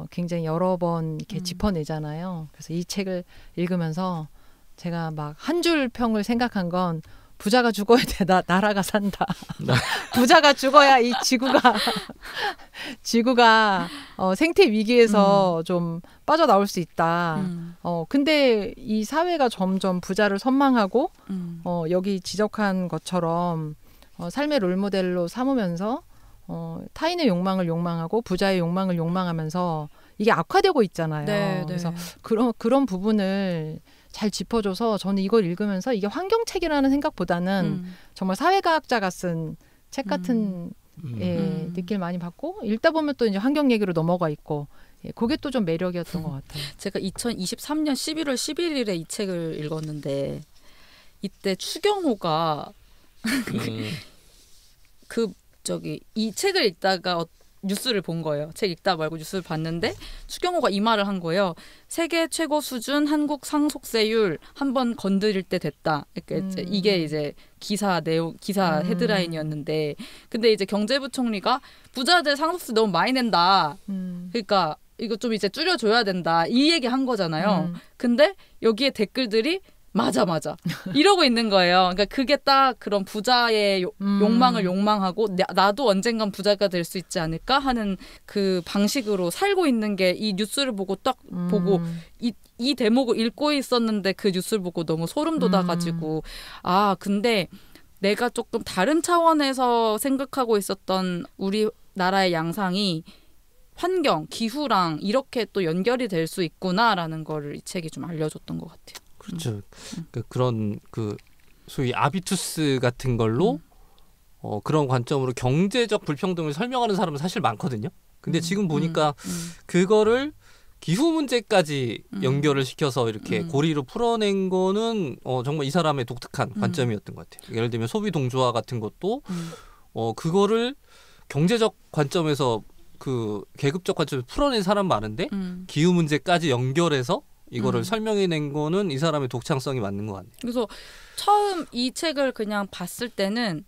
굉장히 여러 번 이렇게 짚어내잖아요. 그래서 이 책을 읽으면서 제가 막 한 줄 평을 생각한 건 부자가 죽어야 돼. 나라가 산다. 부자가 죽어야 이 지구가 생태 위기에서 좀 빠져나올 수 있다. 근데 이 사회가 점점 부자를 선망하고 여기 지적한 것처럼 삶의 롤모델로 삼으면서 타인의 욕망을 욕망하고 부자의 욕망을 욕망하면서 이게 악화되고 있잖아요. 네, 그래서 네. 그런 부분을 잘 짚어줘서 저는 이걸 읽으면서 이게 환경책이라는 생각보다는 정말 사회과학자가 쓴 책 같은 느낌을 많이 받고 읽다 보면 또 이제 환경 얘기로 넘어가 있고 그게 또 좀 매력이었던 것 같아요. 제가 2023년 11월 11일에 이 책을 읽었는데 이때 추경호가 이 책을 읽다가 뉴스를 본 거예요. 책 읽다 말고 뉴스를 봤는데 추경호가 이 말을 한 거예요. 세계 최고 수준 한국 상속세율 한번 건드릴 때 됐다. 그러니까 이게 이제 기사 헤드라인이었는데 근데 이제 경제부총리가 부자들 상속세 너무 많이 낸다. 그러니까 이거 좀 이제 줄여줘야 된다. 이 얘기 한 거잖아요. 근데 여기에 댓글들이 맞아 이러고 있는 거예요. 그러니까 그게 딱 그런 부자의 욕망을 욕망하고 나도 언젠간 부자가 될 수 있지 않을까 하는 그 방식으로 살고 있는 게 이 뉴스를 보고 딱 보고 이 대목을 읽고 있었는데 그 뉴스를 보고 너무 소름 돋아가지고 근데 내가 조금 다른 차원에서 생각하고 있었던 우리나라의 양상이 환경, 기후랑 이렇게 또 연결이 될 수 있구나라는 거를 이 책이 좀 알려줬던 것 같아요. 그렇죠. 그런 소위 아비투스 같은 걸로 그런 관점으로 경제적 불평등을 설명하는 사람은 사실 많거든요. 근데 지금 보니까 그거를 기후 문제까지 연결을 시켜서 이렇게 고리로 풀어낸 거는 정말 이 사람의 독특한 관점이었던 것 같아요. 예를 들면 소비 동조화 같은 것도 그거를 경제적 관점에서 그 계급적 관점에서 풀어낸 사람 많은데 기후 문제까지 연결해서 이거를 설명해낸 거는 이 사람의 독창성이 맞는 것 같네요. 그래서 처음 이 책을 그냥 봤을 때는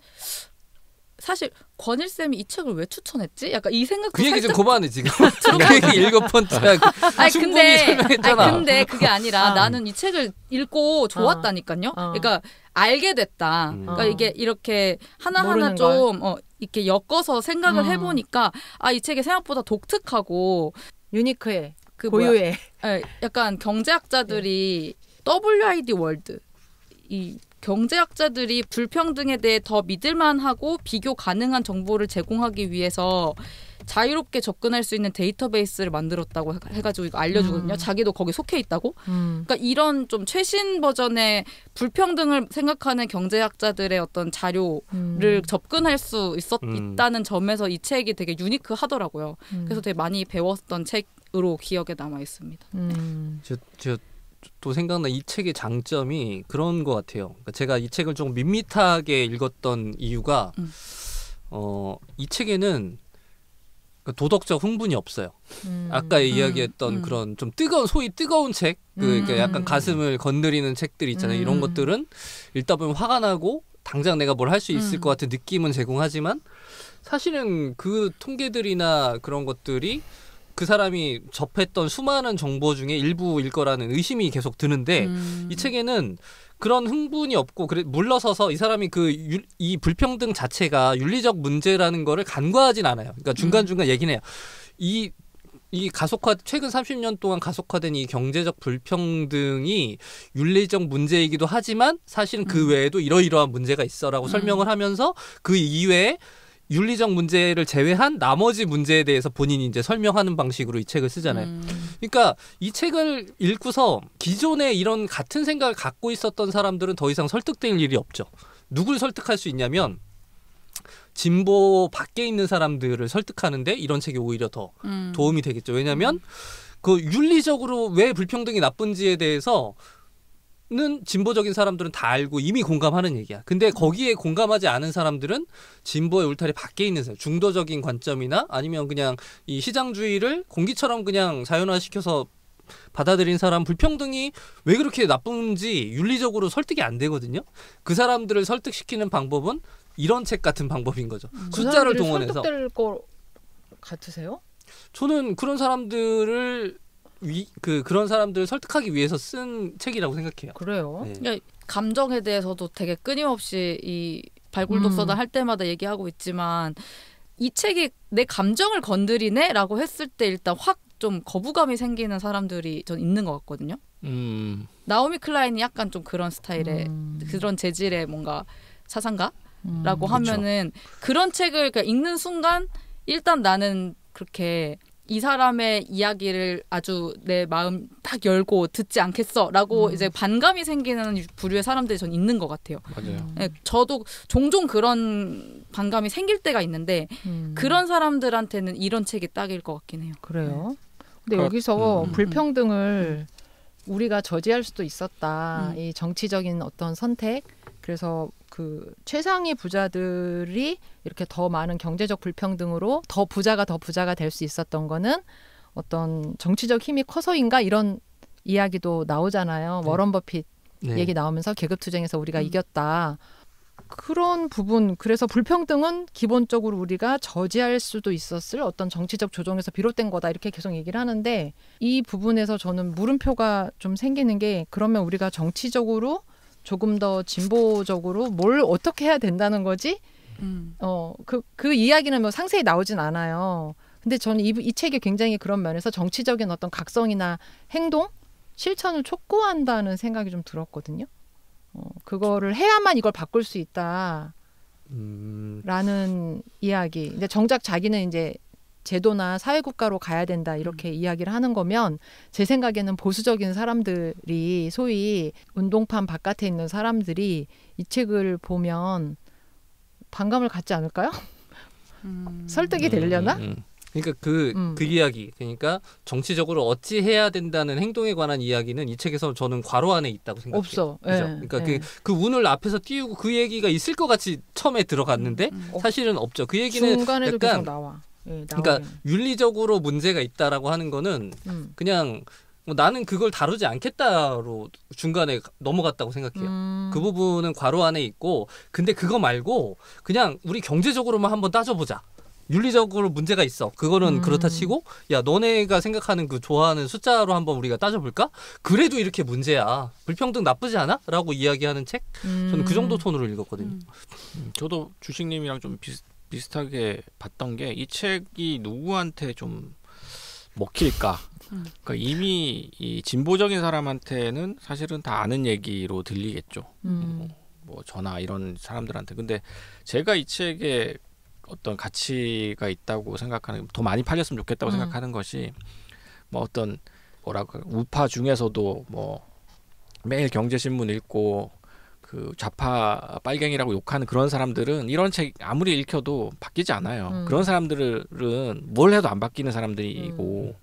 사실 권일쌤이 이 책을 왜 추천했지? 약간 이 생각도 그 얘기 좀 살짝 그만해 지금. 그 얘기 7번째 충분히 설명했잖아. 근데 그게 아니라 나는 이 책을 읽고 좋았다니까요. 그러니까 알게 됐다. 그러니까 이게 이렇게 하나하나 좀 이렇게 엮어서 생각을 해보니까 이 책이 생각보다 독특하고 유니크해. 그 고유해. 약간 경제학자들이 WID 월드 이 경제학자들이 불평등에 대해 더 믿을만하고 비교 가능한 정보를 제공하기 위해서 자유롭게 접근할 수 있는 데이터베이스를 만들었다고 해가지고 이거 알려주거든요. 자기도 거기 속해 있다고. 그러니까 이런 좀 최신 버전의 불평등을 생각하는 경제학자들의 어떤 자료를 접근할 수 있다는 점에서 이 책이 되게 유니크하더라고요. 그래서 되게 많이 배웠던 책으로 기억에 남아 있습니다. 저 또 생각나 이 책의 장점이 그런 것 같아요. 그러니까 제가 이 책을 좀 밋밋하게 읽었던 이유가 이 책에는 도덕적 흥분이 없어요. 아까 이야기했던 그런 좀 소위 뜨거운 책, 그러니까 약간 가슴을 건드리는 책들 있잖아요. 이런 것들은 읽다 보면 화가 나고 당장 내가 뭘 할 수 있을 것 같은 느낌은 제공하지만 사실은 그 통계들이나 그런 것들이 그 사람이 접했던 수많은 정보 중에 일부일 거라는 의심이 계속 드는데 이 책에는 그런 흥분이 없고 물러서서 이 사람이 이 불평등 자체가 윤리적 문제라는 거를 간과하진 않아요. 그러니까 중간중간 얘기는 해요. 이 최근 30년 동안 가속화된 이 경제적 불평등이 윤리적 문제이기도 하지만 사실은 그 외에도 이러이러한 문제가 있어라고 설명을 하면서 그 이외에 윤리적 문제를 제외한 나머지 문제에 대해서 본인이 이제 설명하는 방식으로 이 책을 쓰잖아요. 그러니까 이 책을 읽고서 기존에 이런 같은 생각을 갖고 있었던 사람들은 더 이상 설득될 일이 없죠. 누굴 설득할 수 있냐면 진보 밖에 있는 사람들을 설득하는데 이런 책이 오히려 더 도움이 되겠죠. 왜냐하면 그 윤리적으로 왜 불평등이 나쁜지에 대해서 는 진보적인 사람들은 다 알고 이미 공감하는 얘기야. 근데 거기에 공감하지 않은 사람들은 진보의 울타리 밖에 있는 사람, 중도적인 관점이나 아니면 그냥 이 시장주의를 공기처럼 그냥 자연화시켜서 받아들인 사람, 불평등이 왜 그렇게 나쁜지 윤리적으로 설득이 안 되거든요. 그 사람들을 설득시키는 방법은 이런 책 같은 방법인 거죠. 숫자를 동원해서. 설득될 것 같으세요? 저는 그런 사람들을 그런 사람들을 설득하기 위해서 쓴 책이라고 생각해요. 그래요. 네. 그러니까 감정에 대해서도 되게 끊임없이 이 발굴독서단 할 때마다 얘기하고 있지만 이 책이 내 감정을 건드리네라고 했을 때 일단 확 좀 거부감이 생기는 사람들이 전 있는 것 같거든요. 나오미 클라인이 약간 좀 그런 스타일의 그런 재질의 뭔가 사상가라고 하면은 그런 책을 그러니까 읽는 순간 일단 나는 그렇게 이 사람의 이야기를 아주 내 마음 딱 열고 듣지 않겠어라고 이제 반감이 생기는 부류의 사람들이 전 있는 것 같아요. 맞아요. 네, 저도 종종 그런 반감이 생길 때가 있는데 그런 사람들한테는 이런 책이 딱일 것 같긴 해요. 그래요. 근데 여기서 불평등을 우리가 저지할 수도 있었다. 이 정치적인 어떤 선택. 그래서 그 최상위 부자들이 이렇게 더 많은 경제적 불평등으로 더 부자가 될 수 있었던 거는 어떤 정치적 힘이 커서인가 이런 이야기도 나오잖아요. 네. 워런 버핏 네. 얘기 나오면서 계급투쟁에서 우리가 이겼다. 그런 부분, 그래서 불평등은 기본적으로 우리가 저지할 수도 있었을 어떤 정치적 조정에서 비롯된 거다 이렇게 계속 얘기를 하는데 이 부분에서 저는 물음표가 좀 생기는 게 그러면 우리가 정치적으로 조금 더 진보적으로 뭘 어떻게 해야 된다는 거지? 그 이야기는 뭐 상세히 나오진 않아요. 근데 저는 이 책이 굉장히 그런 면에서 정치적인 어떤 각성이나 행동, 실천을 촉구한다는 생각이 좀 들었거든요. 그거를 해야만 이걸 바꿀 수 있다라는 이야기. 근데 정작 자기는 이제 제도나 사회국가로 가야 된다 이렇게 이야기를 하는 거면 제 생각에는 보수적인 사람들이 소위 운동판 바깥에 있는 사람들이 이 책을 보면 반감을 갖지 않을까요? 설득이 되려나? 그러니까 그 이야기, 그러니까 정치적으로 어찌 해야 된다는 행동에 관한 이야기는 이 책에서 저는 괄호 안에 있다고 생각해요. 없어. 그죠? 네. 그러니까 네. 그 운을 앞에서 띄우고 그 얘기가 있을 것 같이 처음에 들어갔는데 사실은 없죠. 그 얘기는 중간에도 약간 계속 나와. 네, 그러니까 윤리적으로 문제가 있다라고 하는 거는 그냥 나는 그걸 다루지 않겠다로 중간에 넘어갔다고 생각해요. 그 부분은 괄호 안에 있고 근데 그거 말고 그냥 우리 경제적으로만 한번 따져보자. 윤리적으로 문제가 있어. 그거는 그렇다 치고 야 너네가 생각하는 그 좋아하는 숫자로 한번 우리가 따져볼까? 그래도 이렇게 문제야. 불평등 나쁘지 않아? 라고 이야기하는 책? 저는 그 정도 톤으로 읽었거든요. 저도 주식님이랑 좀 비슷하게 봤던 게 이 책이 누구한테 좀 먹힐까? 그러니까 이미 이 진보적인 사람한테는 사실은 다 아는 얘기로 들리겠죠. 뭐 저나 이런 사람들한테. 근데 제가 이 책에 어떤 가치가 있다고 생각하는, 더 많이 팔렸으면 좋겠다고 생각하는 것이 뭐 어떤 뭐라고 우파 중에서도 뭐 매일 경제신문 읽고 그 좌파 빨갱이라고 욕하는 그런 사람들은 이런 책 아무리 읽혀도 바뀌지 않아요. 그런 사람들은 뭘 해도 안 바뀌는 사람들이고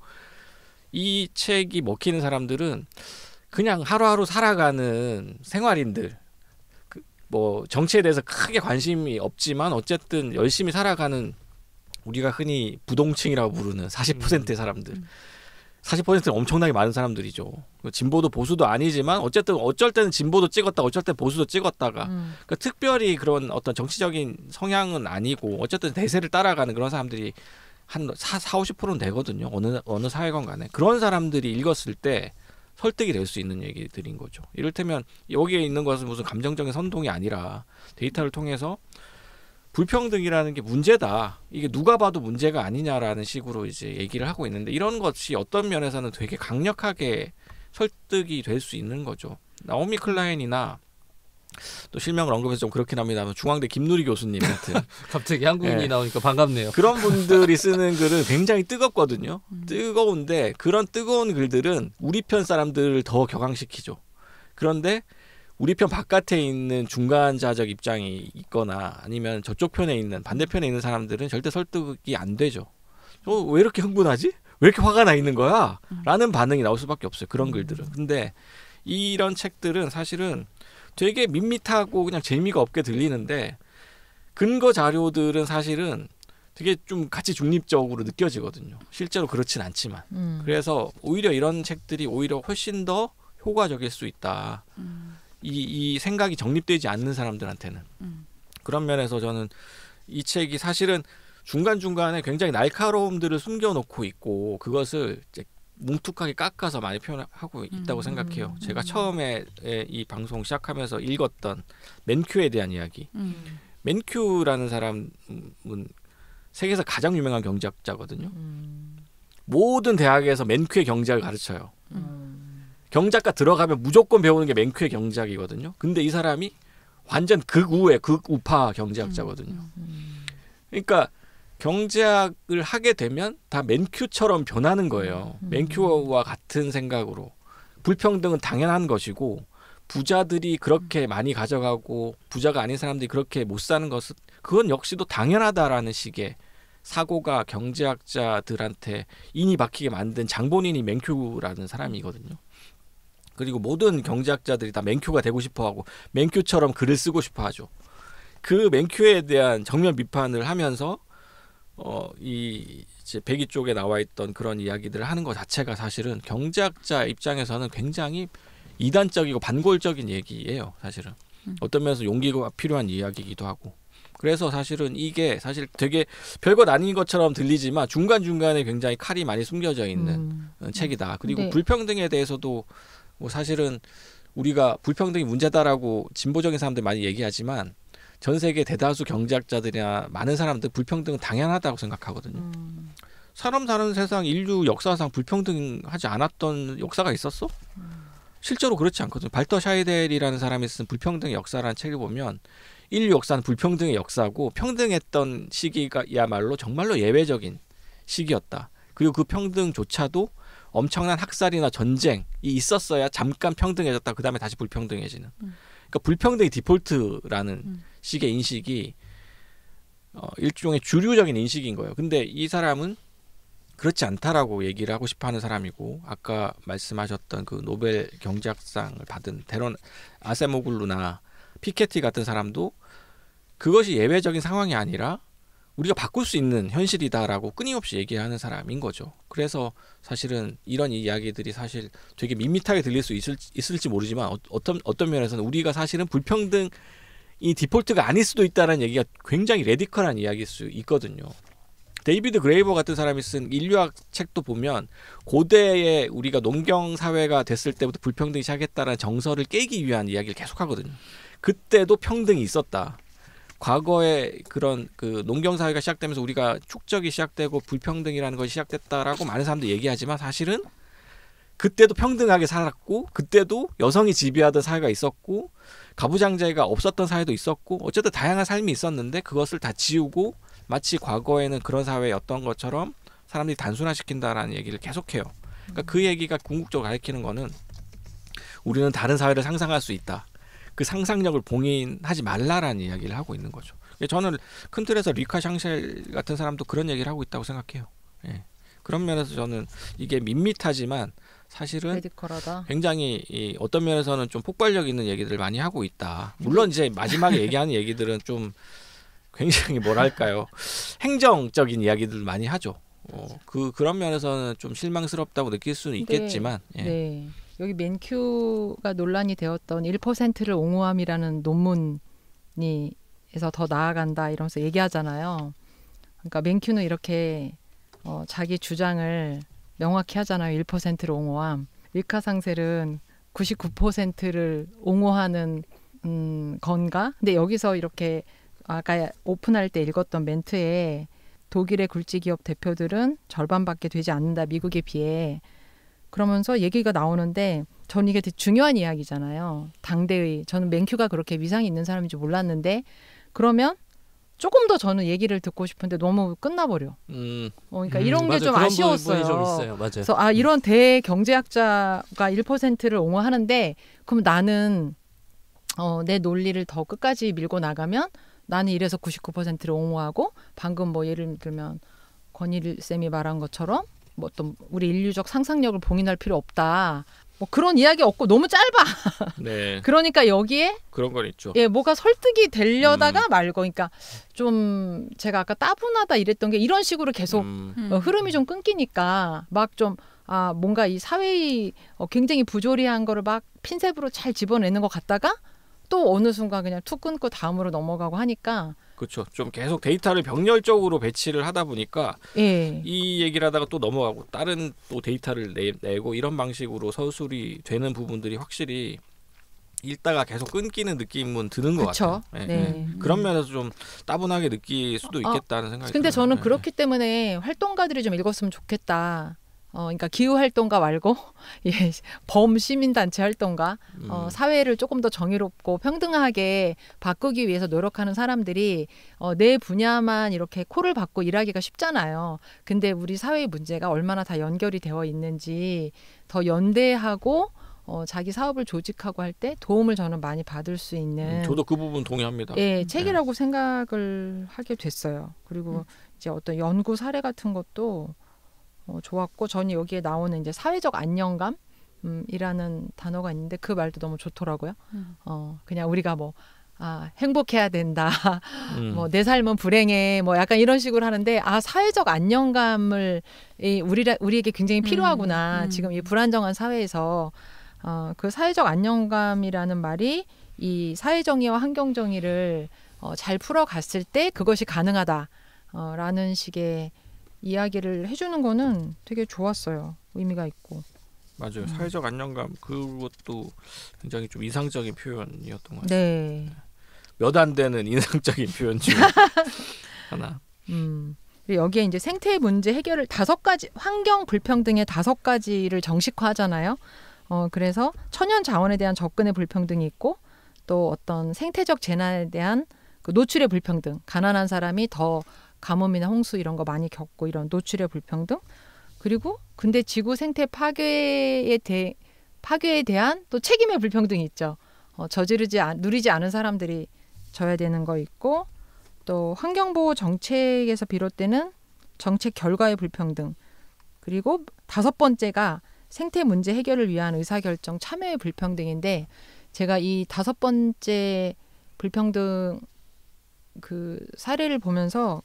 이 책이 먹히는 사람들은 그냥 하루하루 살아가는 생활인들, 뭐 정치에 대해서 크게 관심이 없지만 어쨌든 열심히 살아가는 우리가 흔히 부동층이라고 부르는 40%의 사람들. 40%는 엄청나게 많은 사람들이죠. 진보도 보수도 아니지만 어쨌든 어쩔 때는 진보도 찍었다, 어쩔 때 보수도 찍었다가 그러니까 특별히 그런 어떤 정치적인 성향은 아니고 어쨌든 대세를 따라가는 그런 사람들이 한 40~50%는 되거든요. 어느 사회관 간에. 그런 사람들이 읽었을 때 설득이 될 수 있는 얘기들인 거죠. 이를테면 여기에 있는 것은 무슨 감정적인 선동이 아니라 데이터를 통해서 불평등이라는 게 문제다. 이게 누가 봐도 문제가 아니냐라는 식으로 이제 얘기를 하고 있는데 이런 것이 어떤 면에서는 되게 강력하게 설득이 될 수 있는 거죠. 나오미 클라인이나 또 실명을 언급해서 좀 그렇긴 합니다만 중앙대 김누리 교수님 같은 갑자기 한국인이 나오니까 반갑네요. 그런 분들이 쓰는 글은 굉장히 뜨겁거든요. 뜨거운데 그런 뜨거운 글들은 우리 편 사람들을 더 격앙시키죠. 그런데 우리 편 바깥에 있는 중간자적 입장이 있거나 아니면 저쪽 편에 있는 반대편에 있는 사람들은 절대 설득이 안 되죠. 왜 이렇게 흥분하지? 왜 이렇게 화가 나 있는 거야? 라는 반응이 나올 수밖에 없어요. 그런 글들은. 근데 이런 책들은 사실은 되게 밋밋하고 그냥 재미가 없게 들리는데 근거 자료들은 사실은 되게 좀 가치 중립적으로 느껴지거든요. 실제로 그렇진 않지만. 그래서 오히려 이런 책들이 오히려 훨씬 더 효과적일 수 있다. 이 생각이 정립되지 않는 사람들한테는. 그런 면에서 저는 이 책이 사실은 중간중간에 굉장히 날카로움들을 숨겨놓고 있고 그것을 이제 뭉툭하게 깎아서 많이 표현하고 있다고 생각해요. 제가 처음에 이 방송 시작하면서 읽었던 맨큐에 대한 이야기. 맨큐라는 사람은 세계에서 가장 유명한 경제학자거든요. 모든 대학에서 맨큐의 경제학을 가르쳐요. 경제학과 들어가면 무조건 배우는 게 맨큐의 경제학이거든요. 근데 이 사람이 완전 극우의 극우파 경제학자거든요. 그러니까 경제학을 하게 되면 다 맨큐처럼 변하는 거예요. 맨큐와 같은 생각으로. 불평등은 당연한 것이고 부자들이 그렇게 많이 가져가고 부자가 아닌 사람들이 그렇게 못 사는 것은 그건 역시도 당연하다라는 식의 사고가 경제학자들한테 인이 박히게 만든 장본인이 맨큐라는 사람이거든요. 그리고 모든 경제학자들이 다 맨큐가 되고 싶어하고 맨큐처럼 글을 쓰고 싶어하죠. 그 맨큐에 대한 정면 비판을 하면서 이 이제 백이 쪽에 나와 있던 그런 이야기들을 하는 것 자체가 사실은 경제학자 입장에서는 굉장히 이단적이고 반골적인 얘기예요. 사실은 어떤 면에서 용기가 필요한 이야기이기도 하고. 그래서 사실은 이게 사실 되게 별것 아닌 것처럼 들리지만 중간중간에 굉장히 칼이 많이 숨겨져 있는 책이다. 그리고 불평등에 대해서도 뭐 사실은 우리가 불평등이 문제다라고 진보적인 사람들 많이 얘기하지만 전 세계 대다수 경제학자들이나 많은 사람들 불평등은 당연하다고 생각하거든요. 사람 사는 세상 인류 역사상 불평등하지 않았던 역사가 있었어? 실제로 그렇지 않거든요. 발터 샤이델이라는 사람이 쓴 불평등의 역사라는 책을 보면 인류 역사는 불평등의 역사고 평등했던 시기가야말로 정말로 예외적인 시기였다. 그리고 그 평등조차도 엄청난 학살이나 전쟁이 있었어야 잠깐 평등해졌다. 그 다음에 다시 불평등해지는. 그러니까 불평등이 디폴트라는 식의 인식이 일종의 주류적인 인식인 거예요. 근데 이 사람은 그렇지 않다라고 얘기를 하고 싶어하는 사람이고 아까 말씀하셨던 그 노벨 경제학상을 받은 데런 아세모글루나 피케티 같은 사람도 그것이 예외적인 상황이 아니라 우리가 바꿀 수 있는 현실이다라고 끊임없이 얘기하는 사람인 거죠. 그래서 사실은 이런 이야기들이 사실 되게 밋밋하게 들릴 수 있을지 모르지만 어떤 면에서는 우리가 사실은 불평등이 디폴트가 아닐 수도 있다는 얘기가 굉장히 레디컬한 이야기일 수 있거든요. 데이비드 그레이버 같은 사람이 쓴 인류학 책도 보면 고대에 우리가 농경 사회가 됐을 때부터 불평등이 시작했다는 정설을 깨기 위한 이야기를 계속하거든요. 그때도 평등이 있었다. 과거에 그런 그 농경 사회가 시작되면서 우리가 축적이 시작되고 불평등이라는 것이 시작됐다라고 많은 사람들이 얘기하지만 사실은 그때도 평등하게 살았고 그때도 여성이 지배하던 사회가 있었고 가부장제가 없었던 사회도 있었고 어쨌든 다양한 삶이 있었는데 그것을 다 지우고 마치 과거에는 그런 사회였던 것처럼 사람들이 단순화시킨다라는 얘기를 계속해요. 그러니까 그 얘기가 궁극적으로 가리키는 거는 우리는 다른 사회를 상상할 수 있다. 그 상상력을 봉인하지 말라라는 이야기를 하고 있는 거죠. 저는 큰 틀에서 리카 샹셀 같은 사람도 그런 얘기를 하고 있다고 생각해요. 예. 그런 면에서 저는 이게 밋밋하지만 사실은 레디컬하다. 굉장히 어떤 면에서는 좀 폭발력 있는 얘기들을 많이 하고 있다. 물론 이제 마지막에 얘기하는 얘기들은 좀 굉장히 뭐랄까요, 행정적인 이야기들 많이 하죠. 그런 면에서는 좀 실망스럽다고 느낄 수는 있겠지만. 예. 네. 여기 맨큐가 논란이 되었던 1%를 옹호함이라는 논문이 에서 더 나아간다 이러면서 얘기하잖아요. 그러니까 맨큐는 이렇게 자기 주장을 명확히 하잖아요. 1%를 옹호함. 일카상셀은 99%를 옹호하는 건가? 근데 여기서 이렇게 아까 오픈할 때 읽었던 멘트에 독일의 굴지기업 대표들은 절반밖에 되지 않는다. 미국에 비해. 그러면서 얘기가 나오는데 전 이게 되게 중요한 이야기잖아요. 당대의. 저는 맨큐가 그렇게 위상이 있는 사람인 줄 몰랐는데 그러면 조금 더 저는 얘기를 듣고 싶은데 너무 끝나버려. 그러니까 이런 게 좀 아쉬웠어요. 좀 있어요. 맞아요. 그래서 이런 대경제학자가 1%를 옹호하는데 그럼 나는 내 논리를 더 끝까지 밀고 나가면 나는 이래서 99%를 옹호하고 방금 뭐 예를 들면 권일 쌤이 말한 것처럼 뭐 어떤 우리 인류적 상상력을 봉인할 필요 없다. 뭐 그런 이야기 없고 너무 짧아. 네. 그러니까 여기에 그런 건 있죠. 예, 뭐가 설득이 되려다가 말고, 그러니까 좀 제가 아까 따분하다 이랬던 게 이런 식으로 계속 흐름이 좀 끊기니까 막 좀 뭔가 이 사회의 굉장히 부조리한 거를 막 핀셋으로 잘 집어내는 것 같다가 또 어느 순간 그냥 툭 끊고 다음으로 넘어가고 하니까. 그렇죠. 좀 계속 데이터를 병렬적으로 배치를 하다 보니까 예. 이 얘기를 하다가 또 넘어가고 다른 또 데이터를 내고 이런 방식으로 서술이 되는 부분들이 확실히 읽다가 계속 끊기는 느낌은 드는 것 그쵸? 같아요. 네. 그런 면에서 좀 따분하게 느낄 수도 있겠다는 생각이 근데 들어요. 저는 그렇기 때문에 활동가들이 좀 읽었으면 좋겠다. 그러니까 기후 활동가 말고 예, 범시민단체 활동가, 사회를 조금 더 정의롭고 평등하게 바꾸기 위해서 노력하는 사람들이 내 분야만 이렇게 콜을 받고 일하기가 쉽잖아요. 근데 우리 사회의 문제가 얼마나 다 연결이 되어 있는지 더 연대하고 자기 사업을 조직하고 할 때 도움을 저는 많이 받을 수 있는 저도 그 부분 동의합니다. 예, 책이라고 생각을 하게 됐어요. 그리고 이제 어떤 연구 사례 같은 것도 좋았고, 저는 여기에 나오는 이제 사회적 안정감 이라는 단어가 있는데 그 말도 너무 좋더라고요. 그냥 우리가 뭐 행복해야 된다. 뭐 내 삶은 불행해. 뭐 약간 이런 식으로 하는데 사회적 안정감을 우리에게 굉장히 필요하구나. 지금 이 불안정한 사회에서 그 사회적 안정감이라는 말이 이 사회정의와 환경정의를 잘 풀어갔을 때 그것이 가능하다라는 식의 이야기를 해주는 거는 되게 좋았어요. 의미가 있고. 맞아요. 사회적 안정감 그것도 굉장히 좀 이상적인 표현이었던 것 같아요. 네. 몇 안 되는 인상적인 표현 중 하나. 여기에 이제 생태 문제 해결을 5가지, 환경 불평등의 5가지를 정식화하잖아요. 그래서 천연 자원에 대한 접근의 불평등이 있고, 또 어떤 생태적 재난에 대한 그 노출의 불평등, 가난한 사람이 더 가뭄이나 홍수 이런 거 많이 겪고 이런 노출의 불평등, 그리고 근데 지구 생태 파괴에 대한 또 책임의 불평등이 있죠. 누리지 않은 사람들이 져야 되는 거 있고, 또 환경보호 정책에서 비롯되는 정책 결과의 불평등, 그리고 5번째가 생태 문제 해결을 위한 의사결정 참여의 불평등인데, 제가 이 5번째 불평등을 그 사례를 보면서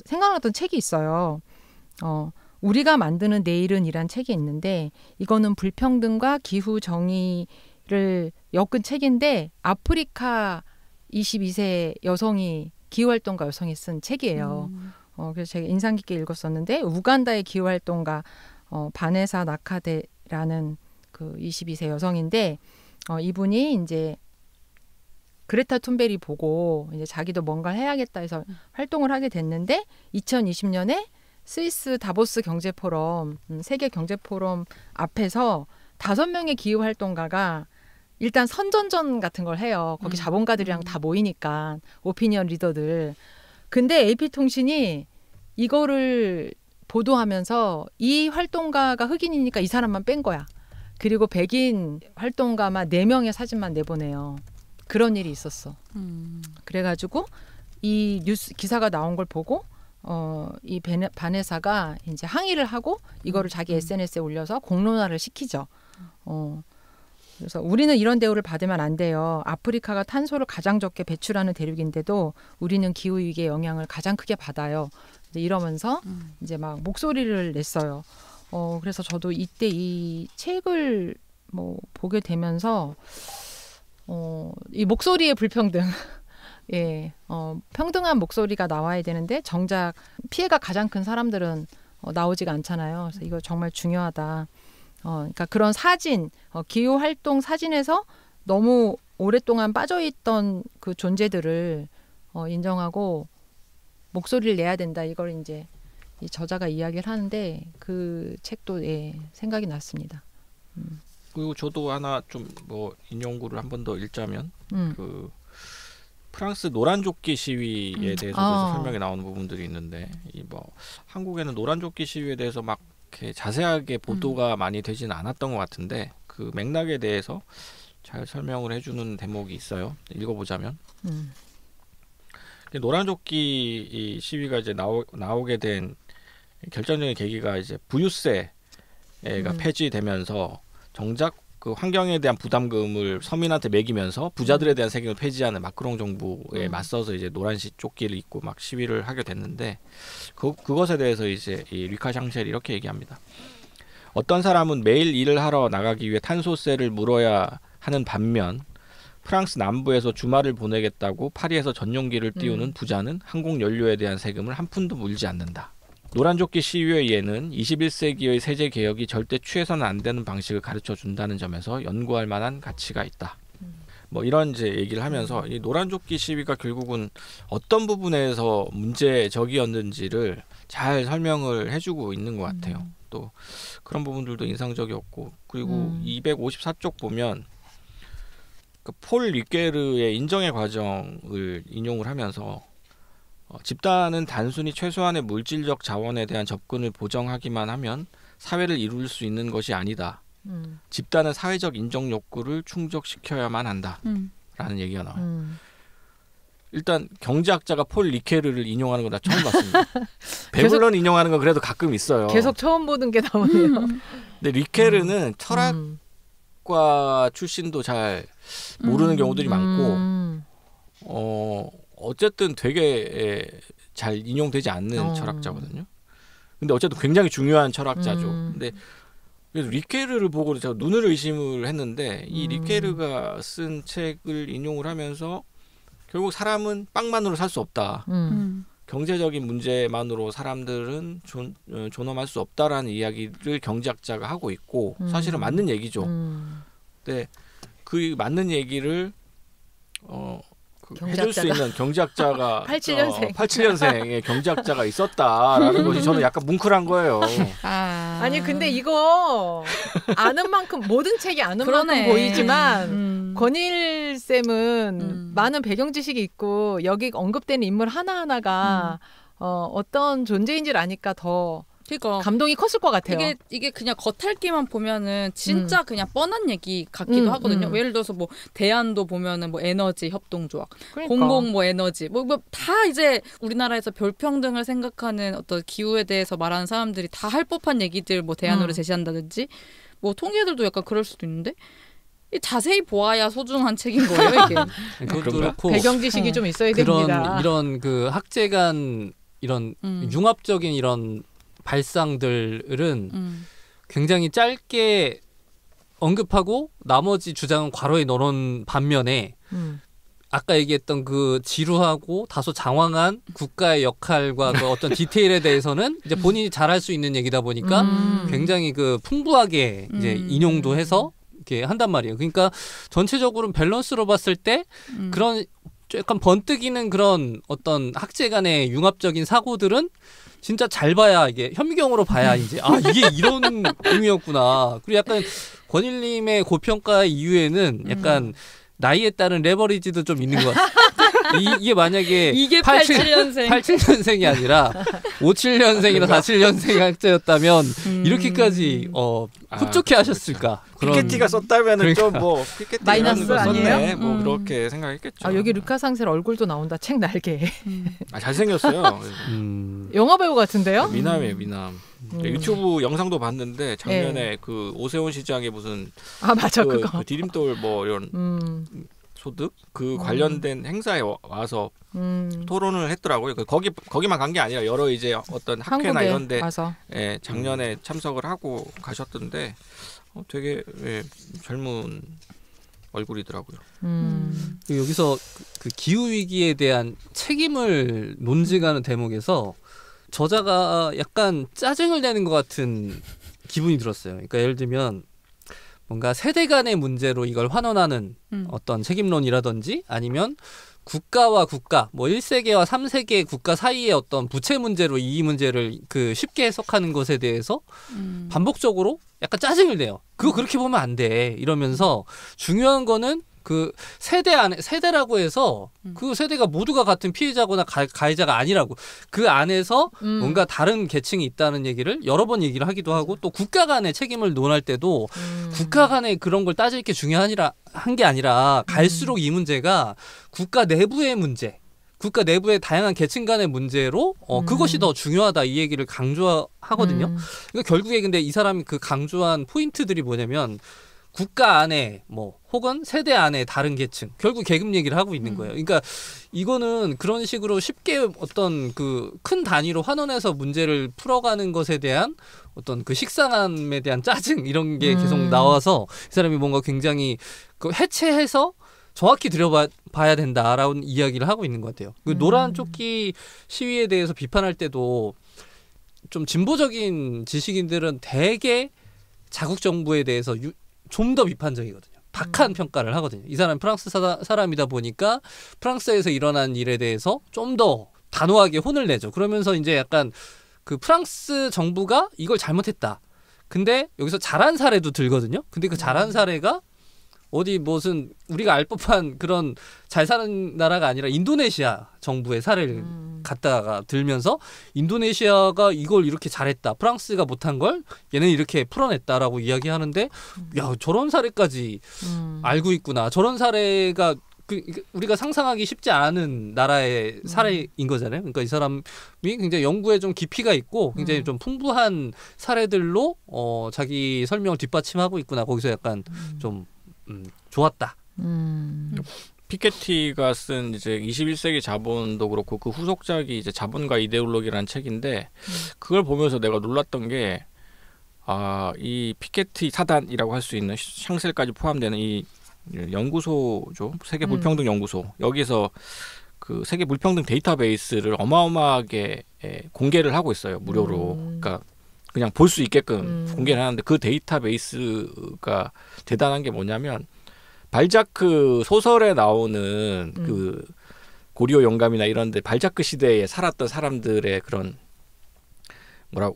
생각났던 책이 있어요. 우리가 만드는 내일은이란 책이 있는데 이거는 불평등과 기후 정의를 엮은 책인데 아프리카 22세 여성이 기후활동가 여성이 쓴 책이에요. 그래서 제가 인상 깊게 읽었었는데 우간다의 기후활동가 바네사 나카데라는 그 22세 여성인데 이분이 이제 그레타 툰베리 보고 이제 자기도 뭔가를 해야겠다 해서 활동을 하게 됐는데 2020년에 스위스 다보스 경제포럼 세계 경제포럼 앞에서 5명의 기후활동가가 일단 선전전 같은 걸 해요. 거기 자본가들이랑 다 모이니까 오피니언 리더들. 근데 AP통신이 이거를 보도하면서 이 활동가가 흑인이니까 이 사람만 뺀 거야. 그리고 백인 활동가만 4명의 사진만 내보내요. 그런 일이 있었어. 그래가지고 이 뉴스 기사가 나온 걸 보고 이 바네사가 이제 항의를 하고 이거를 자기 SNS에 올려서 공론화를 시키죠. 그래서 우리는 이런 대우를 받으면 안 돼요. 아프리카가 탄소를 가장 적게 배출하는 대륙인데도 우리는 기후 위기의 영향을 가장 크게 받아요. 이러면서 이제 막 목소리를 냈어요. 그래서 저도 이때 이 책을 뭐 보게 되면서 이 목소리의 불평등, 예, 평등한 목소리가 나와야 되는데 정작 피해가 가장 큰 사람들은 나오지가 않잖아요. 그래서 이거 정말 중요하다. 그러니까 그런 사진, 기후 활동 사진에서 너무 오랫동안 빠져있던 그 존재들을 인정하고 목소리를 내야 된다. 이걸 이제 이 저자가 이야기를 하는데 그 책도 예, 생각이 났습니다. 그리고 저도 하나 좀 뭐 인용구를 한 번 더 읽자면 그 프랑스 노란조끼 시위에 대해서 설명이 나오는 부분들이 있는데 이 뭐 한국에는 노란조끼 시위에 대해서 막 이렇게 자세하게 보도가 많이 되지는 않았던 것 같은데 그 맥락에 대해서 잘 설명을 해주는 대목이 있어요. 읽어보자면 노란조끼 이 시위가 이제 나오게 된 결정적인 계기가 이제 부유세가 폐지되면서 정작 그 환경에 대한 부담금을 서민한테 매기면서 부자들에 대한 세금을 폐지하는 마크롱 정부에 맞서서 이제 노란 조끼를 입고 막 시위를 하게 됐는데 그것에 대해서 이제 이 리카 샹셸이 이렇게 얘기합니다. 어떤 사람은 매일 일을 하러 나가기 위해 탄소세를 물어야 하는 반면 프랑스 남부에서 주말을 보내겠다고 파리에서 전용기를 띄우는 부자는 항공 연료에 대한 세금을 한 푼도 물지 않는다. 노란조끼 시위에는 21세기의 세제 개혁이 절대 취해서는 안 되는 방식을 가르쳐 준다는 점에서 연구할 만한 가치가 있다. 뭐 이런 이제 얘기를 하면서 이 노란조끼 시위가 결국은 어떤 부분에서 문제적이었는지를 잘 설명을 해주고 있는 것 같아요. 또 그런 부분들도 인상적이었고 그리고 254쪽 보면 그 폴 리케르의 인정의 과정을 인용을 하면서 집단은 단순히 최소한의 물질적 자원에 대한 접근을 보정하기만 하면 사회를 이룰 수 있는 것이 아니다. 집단은 사회적 인정 욕구를 충족시켜야만 한다. 라는 얘기가 나와요. 일단 경제학자가 폴 리케르를 인용하는 건 나 처음 봤습니다. 베블런 인용하는 건 그래도 가끔 있어요. 계속 처음 보는 게 나오네요. 근데 리케르는 철학과 출신도 잘 모르는 경우들이 많고 어쨌든 되게 잘 인용되지 않는 철학자거든요. 근데 어쨌든 굉장히 중요한 철학자죠. 근데 그래서 리케르를 보고 제가 눈을 의심을 했는데 이 리케르가 쓴 책을 인용을 하면서 결국 사람은 빵만으로 살 수 없다. 경제적인 문제만으로 사람들은 존엄할 수 없다라는 이야기를 경제학자가 하고 있고 사실은 맞는 얘기죠. 근데 그 맞는 얘기를 해줄 수 있는 경제학자가 87년생의 경제학자가 있었다라는 것이 저는 약간 뭉클한 거예요. 아니 근데 이거 아는 만큼 모든 책이 아는 만큼 보이지만 권일 쌤은 많은 배경 지식이 있고 여기 언급되는 인물 하나하나가 어떤 존재인지를 아니까 더 그러니까 감동이 컸을 것 같아요. 이게 그냥 겉핥기만 보면은 진짜 그냥 뻔한 얘기 같기도 하거든요. 예를 들어서 뭐 대안도 보면은 뭐 에너지 협동조합, 그러니까. 공공 뭐 에너지 뭐 다 이제 우리나라에서 별평등을 생각하는 어떤 기후에 대해서 말하는 사람들이 다 할 법한 얘기들 뭐 대안으로 제시한다든지 뭐 통계들도 약간 그럴 수도 있는데 자세히 보아야 소중한 책인 거예요, 이게. 그것도 그렇고 배경 지식이 좀 있어야 됩니다. 이런 그 학제간 이런 융합적인 이런 발상들은 굉장히 짧게 언급하고 나머지 주장은 괄호에 넣어놓은 반면에 아까 얘기했던 그 지루하고 다소 장황한 국가의 역할과 그 어떤 디테일에 대해서는 이제 본인이 잘할 수 있는 얘기다 보니까 굉장히 그 풍부하게 이제 인용도 해서 이렇게 한단 말이에요. 그러니까 전체적으로 밸런스로 봤을 때 그런 약간 번뜩이는 그런 어떤 학제 간의 융합적인 사고들은 진짜 잘 봐야 이게 현미경으로 봐야 이제 이게 이런 의미였구나. 그리고 약간 권일님의 고평가 이유에는 약간 나이에 따른 레버리지도 좀 있는 것 같아요. 이게 만약에 이게 87년생이 아니라 57년생이나 47년생 학자였다면 이렇게까지 흡족해 하셨을까? 피케티가 썼다면은 좀 뭐 피케티 마이너스 아니에요? 뭐 그렇게 생각했겠죠. 여기 루카 상셀 얼굴도 나온다. 책 날개. 잘생겼어요. 영화 배우 같은데요? 미남이에요, 미남. 유튜브 영상도 봤는데 작년에 그 오세훈 시장의 무슨 맞아 그거 그 디딤돌 뭐 이런 소득 그 관련된 행사에 와서 토론을 했더라고요. 거기만 간 게 아니라 여러 이제 어떤 학회나 이런데 작년에 참석을 하고 가셨던데 되게 젊은 얼굴이더라고요. 여기서 그 기후 위기에 대한 책임을 논증하는 대목에서 저자가 약간 짜증을 내는 것 같은 기분이 들었어요. 그러니까 예를 들면 뭔가 세대 간의 문제로 이걸 환원하는 어떤 책임론이라든지 아니면 국가와 국가, 뭐 1세계와 3세계 국가 사이의 어떤 부채 문제로 이 문제를 그 쉽게 해석하는 것에 대해서 반복적으로 약간 짜증을 내요. 그거 그렇게 보면 안 돼. 이러면서 중요한 거는 그 세대 안에 세대라고 해서 그 세대가 모두가 같은 피해자거나 가해자가 아니라고 그그 안에서 뭔가 다른 계층이 있다는 얘기를 여러 번 얘기를 하기도 하고 또 국가 간의 책임을 논할 때도 국가 간의 그런 걸 따질 게 중요한 게 아니라 갈수록 이 문제가 국가 내부의 문제 국가 내부의 다양한 계층 간의 문제로 그것이 더 중요하다 이 얘기를 강조하거든요. 그러니까 결국에 근데 이 사람이 그 강조한 포인트들이 뭐냐면 국가 안에 뭐 혹은 세대 안에 다른 계층 결국 계급 얘기를 하고 있는 거예요. 그러니까 이거는 그런 식으로 쉽게 어떤 그 큰 단위로 환원해서 문제를 풀어가는 것에 대한 어떤 그 식상함에 대한 짜증 이런 게 계속 나와서 이 사람이 뭔가 굉장히 그 해체해서 정확히 들여봐야 된다라는 이야기를 하고 있는 것 같아요. 그 노란 조끼 시위에 대해서 비판할 때도 좀 진보적인 지식인들은 대개 자국 정부에 대해서 좀 더 비판적이거든요. 박한 평가를 하거든요. 이 사람이 프랑스 사람이다 보니까 프랑스에서 일어난 일에 대해서 좀 더 단호하게 혼을 내죠. 그러면서 이제 약간 그 프랑스 정부가 이걸 잘못했다. 근데 여기서 잘한 사례도 들거든요. 근데 그 잘한 사례가 어디 무슨 우리가 알 법한 그런 잘 사는 나라가 아니라 인도네시아 정부의 사례를 갖다가 들면서 인도네시아가 이걸 이렇게 잘했다. 프랑스가 못한 걸 얘는 이렇게 풀어냈다라고 이야기하는데 야 저런 사례까지 알고 있구나. 저런 사례가 우리가 상상하기 쉽지 않은 나라의 사례인 거잖아요. 그러니까 이 사람이 굉장히 연구에 좀 깊이가 있고 굉장히 좀 풍부한 사례들로 자기 설명을 뒷받침하고 있구나. 거기서 약간 좀 좋았다. 피케티가 쓴 이제 21세기 자본도 그렇고 그 후속작이 이제 자본과 이데올로기라는 책인데 그걸 보면서 내가 놀랐던 게 이 피케티 사단이라고 할 수 있는 샹셀까지 포함되는 이 연구소죠. 세계 불평등 연구소. 여기서 그 세계 불평등 데이터베이스를 어마어마하게 공개를 하고 있어요. 무료로. 그러니까 그냥 볼 수 있게끔 공개를 하는데 그 데이터베이스가 대단한 게 뭐냐면 발자크 소설에 나오는 그 고리오 영감이나 이런데 발자크 시대에 살았던 사람들의 그런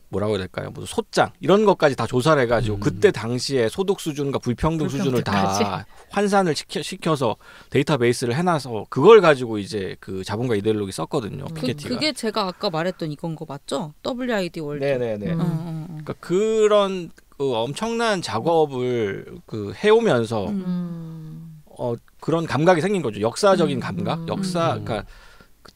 뭐라고 해야 될까요? 무슨 소장 이런 것까지 다 조사를 해가지고 그때 당시에 소득 수준과 불평등 수준을 다 환산을 시켜서 데이터베이스를 해놔서 그걸 가지고 이제 그 자본과 이데올로기 썼거든요. 피케티가. 그게 제가 아까 말했던 이건 거 맞죠? WID 월드. 네네네. 그러니까 그런 그 엄청난 작업을 그 해오면서 그런 감각이 생긴 거죠. 역사적인 감각. 그러니까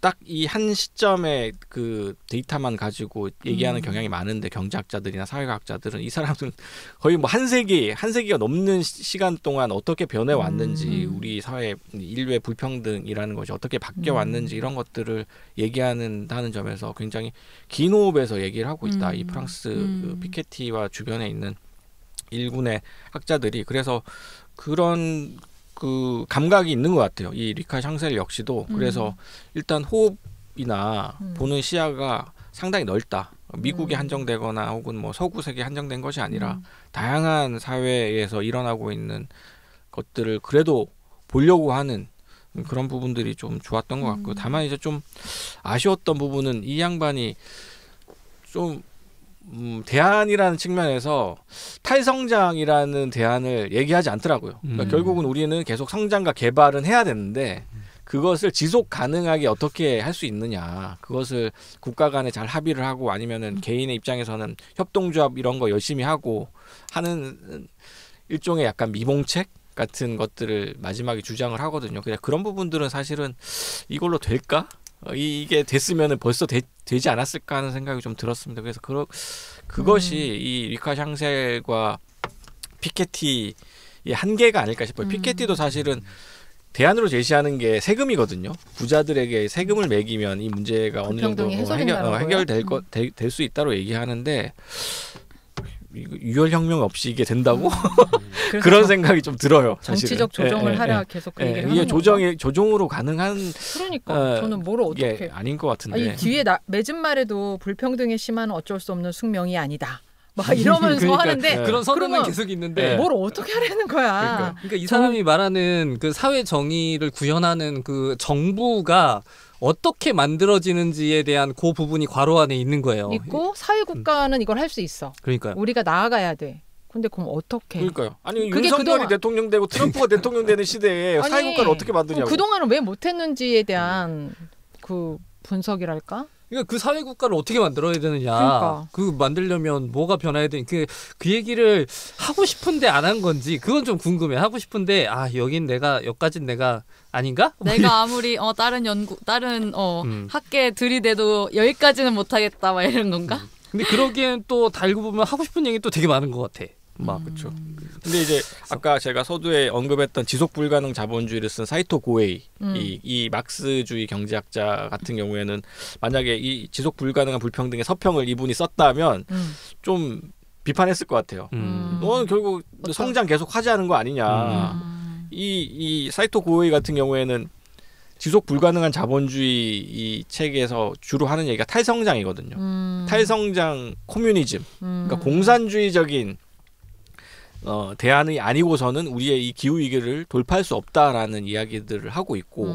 딱 이 한 시점에 그 데이터만 가지고 얘기하는 경향이 많은데 경제학자들이나 사회과학자들은 이 사람들은 거의 뭐 한 세기가 넘는 시간 동안 어떻게 변해 왔는지 우리 사회 인류의 불평등이라는 것이 어떻게 바뀌어 왔는지 이런 것들을 얘기한다는 점에서 굉장히 긴 호흡에서 얘기를 하고 있다. 이 프랑스 그 피케티와 주변에 있는 일군의 학자들이. 그래서 그런 그 감각이 있는 것 같아요. 이 리카 샹셀 역시도. 그래서 일단 호흡이나 보는 시야가 상당히 넓다. 미국에 한정되거나 혹은 뭐 서구 세계에 한정된 것이 아니라 다양한 사회에서 일어나고 있는 것들을 그래도 보려고 하는 그런 부분들이 좀 좋았던 것 같고, 다만 이제 좀 아쉬웠던 부분은 이 양반이 좀 대안이라는 측면에서 탈성장이라는 대안을 얘기하지 않더라고요. 그러니까 결국은 우리는 계속 성장과 개발은 해야 되는데 그것을 지속 가능하게 어떻게 할 수 있느냐, 그것을 국가 간에 잘 합의를 하고 아니면은 개인의 입장에서는 협동조합 이런 거 열심히 하고 하는 일종의 약간 미봉책 같은 것들을 마지막에 주장을 하거든요. 그냥 그런 부분들은 사실은 이걸로 될까? 이게 됐으면은 벌써 되지 않았을까 하는 생각이 좀 들었습니다. 그래서 그것이 이 리카 샹셀과 피케티의 한계가 아닐까 싶어요. 피케티도 사실은 대안으로 제시하는 게 세금이거든요. 부자들에게 세금을 매기면 이 문제가 어느 정도 해결될 수 있다고 얘기하는데 유혈혁명 없이 이게 된다고? 그런 생각이 좀 들어요. 사실은. 정치적 조정을 하라 계속 그 얘기를 하는 이게 조정으로 가능한 그러니까 저는 뭘 어떻게 아닌 것 같은데. 이 뒤에 맺은 말에도 불평등의 심화는 어쩔 수 없는 숙명이 아니다. 막 이러면서 그러니까, 하는데 그런 선언은 계속 있는데 뭘 어떻게 하라는 거야. 그러니까 이 사람이 말하는 그 사회 정의를 구현하는 그 정부가 어떻게 만들어지는지에 대한 그 부분이 괄호 안에 있는 거예요. 있고 사회국가는 이걸 할 수 있어. 그러니까요. 우리가 나아가야 돼. 근데 그럼 어떻게? 그러니까요. 아니 그게 윤석열이 대통령 되고 트럼프가 대통령 되는 시대에 사회국가를 어떻게 만드냐고. 그동안은 왜 못했는지에 대한 그 분석이랄까? 그러니까 그 사회국가를 어떻게 만들어야 되느냐. 그러니까. 그 만들려면 뭐가 변해야 되는 그 얘기를 하고 싶은데 안 한 건지 그건 좀 궁금해. 하고 싶은데 여기까진 내가 아닌가? 내가 아무리 다른 학계 들이대도 여기까지는 못하겠다 막 이런 건가? 근데 그러기엔 또 달고 보면 하고 싶은 얘기 또 되게 많은 것 같아. 그렇죠. 근데 이제 아까 제가 서두에 언급했던 지속 불가능 자본주의를 쓴 사이토 고에이 이 막스주의 경제학자 같은 경우에는 만약에 이 지속 불가능한 불평등의 서평을 이분이 썼다면 좀 비판했을 것 같아요. 너는 결국 성장 계속 하자는 거 아니냐. 이 사이토 고에이 같은 경우에는 지속 불가능한 자본주의 이 책에서 주로 하는 얘기가 탈성장이거든요. 탈성장 코뮤니즘, 그러니까 공산주의적인 대안이 아니고서는 우리의 이 기후 위기를 돌파할 수 없다라는 이야기들을 하고 있고,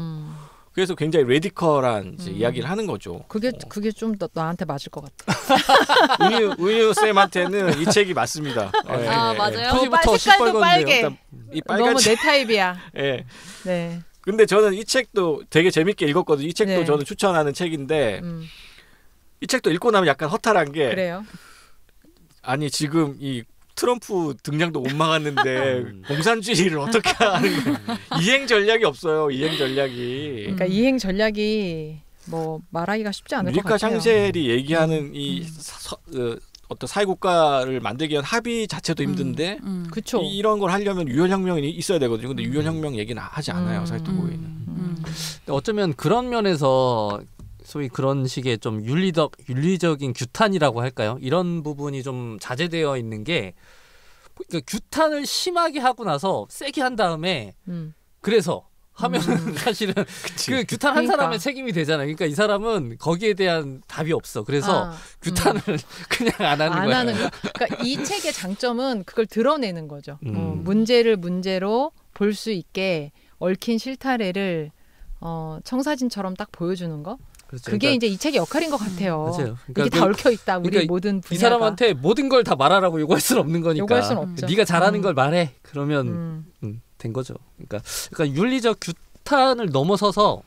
그래서 굉장히 레디컬한 이제 이야기를 하는 거죠. 그게 좀 더 나한테 맞을 것 같아. 은유 쌤한테는 이 책이 맞습니다. 맞아요. 표지부터 색깔도 빨개. 이 빨간 너무 내 타입이야. 네. 네. 근데 저는 이 책도 되게 재밌게 읽었거든요. 이 책도 네. 저는 추천하는 책인데 이 책도 읽고 나면 약간 허탈한 게 그래요. 아니 지금 이 트럼프 등장도 못 막았는데 공산주의를 어떻게 하는 거야. 이행 전략이 없어요. 이행 전략이. 그러니까 이행 전략이 뭐 말하기가 쉽지 않을 것 같아요. 리카 샹셀이 얘기하는 이 어떤 사회국가를 만들기 위한 합의 자체도 힘든데 그쵸. 이런 걸 하려면 유혈혁명이 있어야 되거든요. 근데 유혈혁명 얘기는 하지 않아요. 사이토 고에이는. 어쩌면 그런 면에서 소위 그런 식의 좀 윤리적인 규탄이라고 할까요? 이런 부분이 좀 자제되어 있는 게, 그러니까 규탄을 심하게 하고 나서 세게 한 다음에 그래서 하면은 사실은 그 규탄 한 사람의 책임이 되잖아요. 그러니까 이 사람은 거기에 대한 답이 없어. 그래서 규탄을 그냥 안 하는 거야. 그러니까 이 책의 장점은 그걸 드러내는 거죠. 문제를 문제로 볼 수 있게 얽힌 실타래를 청사진처럼 딱 보여주는 거. 그렇죠. 그게 그러니까, 이제 이 책의 역할인 것 같아요. 맞아요. 그러니까 이게 다 얽혀 있다. 우리 그러니까 모든 분야가. 이 사람한테 모든 걸 다 말하라고 요구할 수는 없는 거니까. 요구할 수는 없죠. 네가 잘하는 걸 말해. 그러면 된 거죠. 그러니까 윤리적 규탄을 넘어서서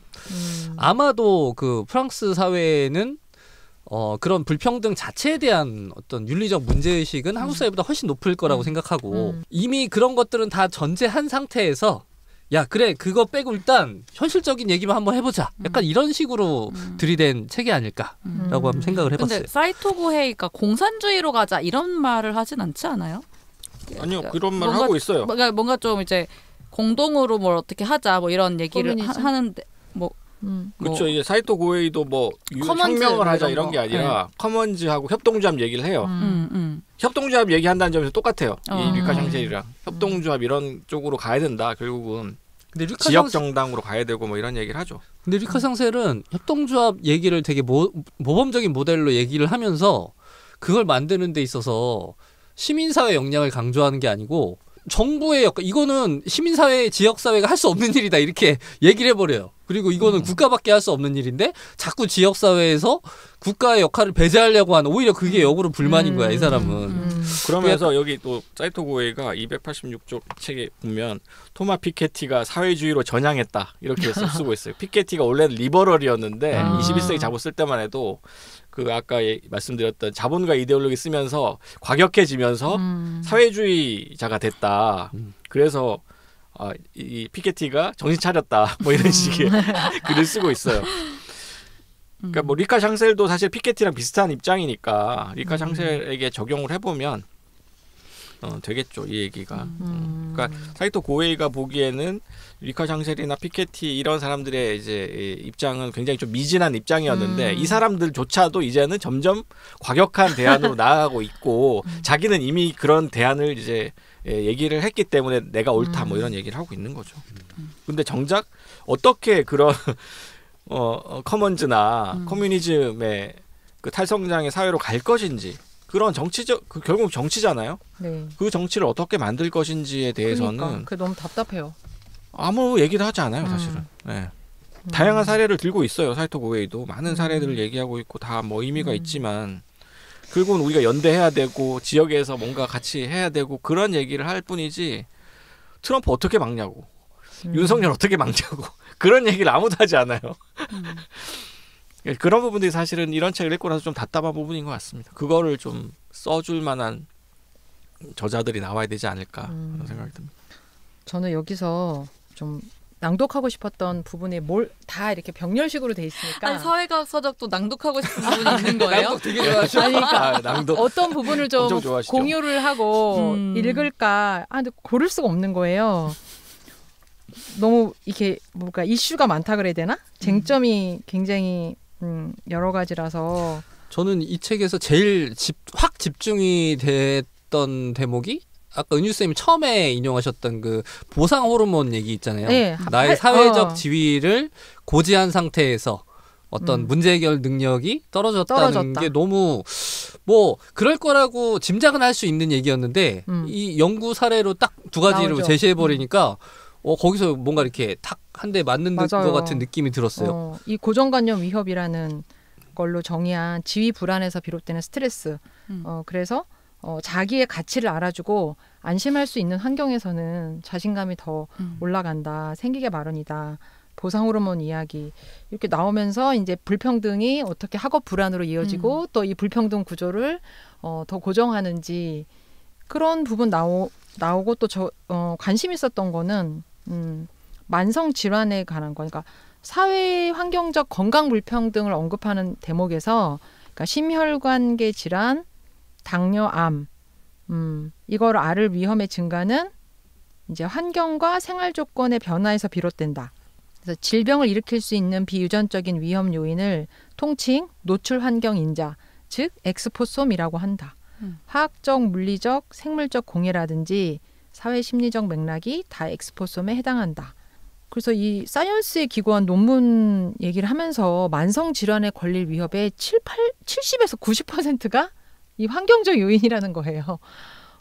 아마도 그 프랑스 사회에는 그런 불평등 자체에 대한 어떤 윤리적 문제의식은 한국 사회보다 훨씬 높을 거라고 생각하고, 이미 그런 것들은 다 전제한 상태에서 야 그래 그거 빼고 일단 현실적인 얘기만 한번 해보자. 약간 이런 식으로 들이댄 책이 아닐까라고 한번 생각을 해봤어요. 근데 사이토 고헤이가 공산주의로 가자 이런 말을 하진 않지 않아요? 아니요 그런 말 하고 있어요. 뭔가 좀 이제 공동으로 뭘 어떻게 하자 뭐 이런 얘기를 하는데 뭐 그렇죠. 이제 사이토 고헤이도 뭐 혁명을 하자 이런 게 아니라 커먼즈하고 협동조합 얘기를 해요. 협동조합 얘기한다는 점에서 똑같아요. 이 리카 샹셀이랑 협동조합 이런 쪽으로 가야 된다. 결국은 근데 지역 정당으로 가야 되고 뭐 이런 얘기를 하죠. 근데 리카 샹셀은 협동조합 얘기를 되게 모범적인 모델로 얘기를 하면서 그걸 만드는 데 있어서 시민사회 역량을 강조하는 게 아니고 정부의 역할, 이거는 시민사회, 지역사회가 할 수 없는 일이다 이렇게 얘기를 해버려요. 그리고 이거는 국가밖에 할 수 없는 일인데 자꾸 지역사회에서 국가의 역할을 배제하려고 하는 오히려 그게 역으로 불만인 거야 이 사람은. 그러면서 여기 또 사이토 고헤이가 286쪽 책에 보면 토마 피케티가 사회주의로 전향했다 이렇게 쓰고 있어요. 피케티가 원래는 리버럴이었는데 21세기 잡았을 때만 해도 그 아까 말씀드렸던 자본과 이데올로기 쓰면서 과격해지면서 사회주의자가 됐다. 그래서 이 피케티가 정신 차렸다. 뭐 이런 식의 글을 쓰고 있어요. 그러니까 뭐 리카 샹셀도 사실 피케티랑 비슷한 입장이니까 리카 샹셀에게 적용을 해보면 되겠죠 이 얘기가. 그러니까 사이토 고헤이가 보기에는 리카 샹셀이나 피케티 이런 사람들의 이제 입장은 굉장히 좀 미진한 입장이었는데 이 사람들조차도 이제는 점점 과격한 대안으로 나아가고 있고 자기는 이미 그런 대안을 이제 얘기를 했기 때문에 내가 옳다 뭐 이런 얘기를 하고 있는 거죠. 근데 정작 어떻게 그런 커먼즈나 커뮤니즘의 그 탈성장의 사회로 갈 것인지 그런 정치적 결국 정치잖아요. 네. 그 정치를 어떻게 만들 것인지에 대해서는 그러니까, 그게 너무 답답해요. 아무 얘기도 하지 않아요, 사실은. 네. 다양한 사례를 들고 있어요. 사이토 고헤이도 많은 사례들을 얘기하고 있고 다 뭐 의미가 있지만 결국은 우리가 연대해야 되고 지역에서 뭔가 같이 해야 되고 그런 얘기를 할 뿐이지 트럼프 어떻게 막냐고 윤석열 어떻게 막냐고 그런 얘기를 아무도 하지 않아요. 그런 부분들이 사실은 이런 책을 읽고 나서 좀 답답한 부분인 것 같습니다. 그거를 좀 써줄 만한 저자들이 나와야 되지 않을까 그런 생각이 듭니다. 저는 여기서 좀 낭독하고 싶었던 부분에 뭘 다 이렇게 병렬식으로 돼 있으니까 아니, 사회과학 서적도 낭독하고 싶은 부분이 있는 거예요? 낭독 되게 좋아하시죠? 아니, 그러니까 낭독 어떤 부분을 좀 공유를 하고 읽을까 근데 고를 수가 없는 거예요. 너무 이렇게 뭔가 이슈가 많다 그래야 되나? 쟁점이 굉장히 여러 가지라서 저는 이 책에서 제일 확 집중이 됐던 대목이 아까 은유쌤이 처음에 인용하셨던 그 보상 호르몬 얘기 있잖아요. 네. 나의 사회적 지위를 고지한 상태에서 어떤 문제 해결 능력이 떨어졌다. 게 너무 뭐 그럴 거라고 짐작은 할 수 있는 얘기였는데 이 연구 사례로 딱 두 가지를 제시해 버리니까 거기서 뭔가 이렇게 탁 한 대 맞는 것 같은 느낌이 들었어요. 이 고정관념 위협이라는 걸로 정의한 지위 불안에서 비롯되는 스트레스. 그래서 자기의 가치를 알아주고 안심할 수 있는 환경에서는 자신감이 더 올라간다. 생기게 마련이다. 보상 호르몬 이야기 이렇게 나오면서 이제 불평등이 어떻게 학업 불안으로 이어지고 또 이 불평등 구조를 더 고정하는지 그런 부분 나오고 또 관심 있었던 거는 만성 질환에 관한 거니까 사회 환경적 건강 불평등을 언급하는 대목에서 그러니까 심혈관계 질환 당뇨, 암, 이걸 앓을 위험의 증가는 이제 환경과 생활 조건의 변화에서 비롯된다. 그래서 질병을 일으킬 수 있는 비유전적인 위험 요인을 통칭 노출 환경 인자, 즉 엑스포솜이라고 한다. 화학적, 물리적, 생물적 공해라든지 사회 심리적 맥락이 다 엑스포솜에 해당한다. 그래서 이 사이언스에 기고한 논문 얘기를 하면서 만성 질환에 걸릴 위협의 70에서 90%가 이 환경적 요인이라는 거예요.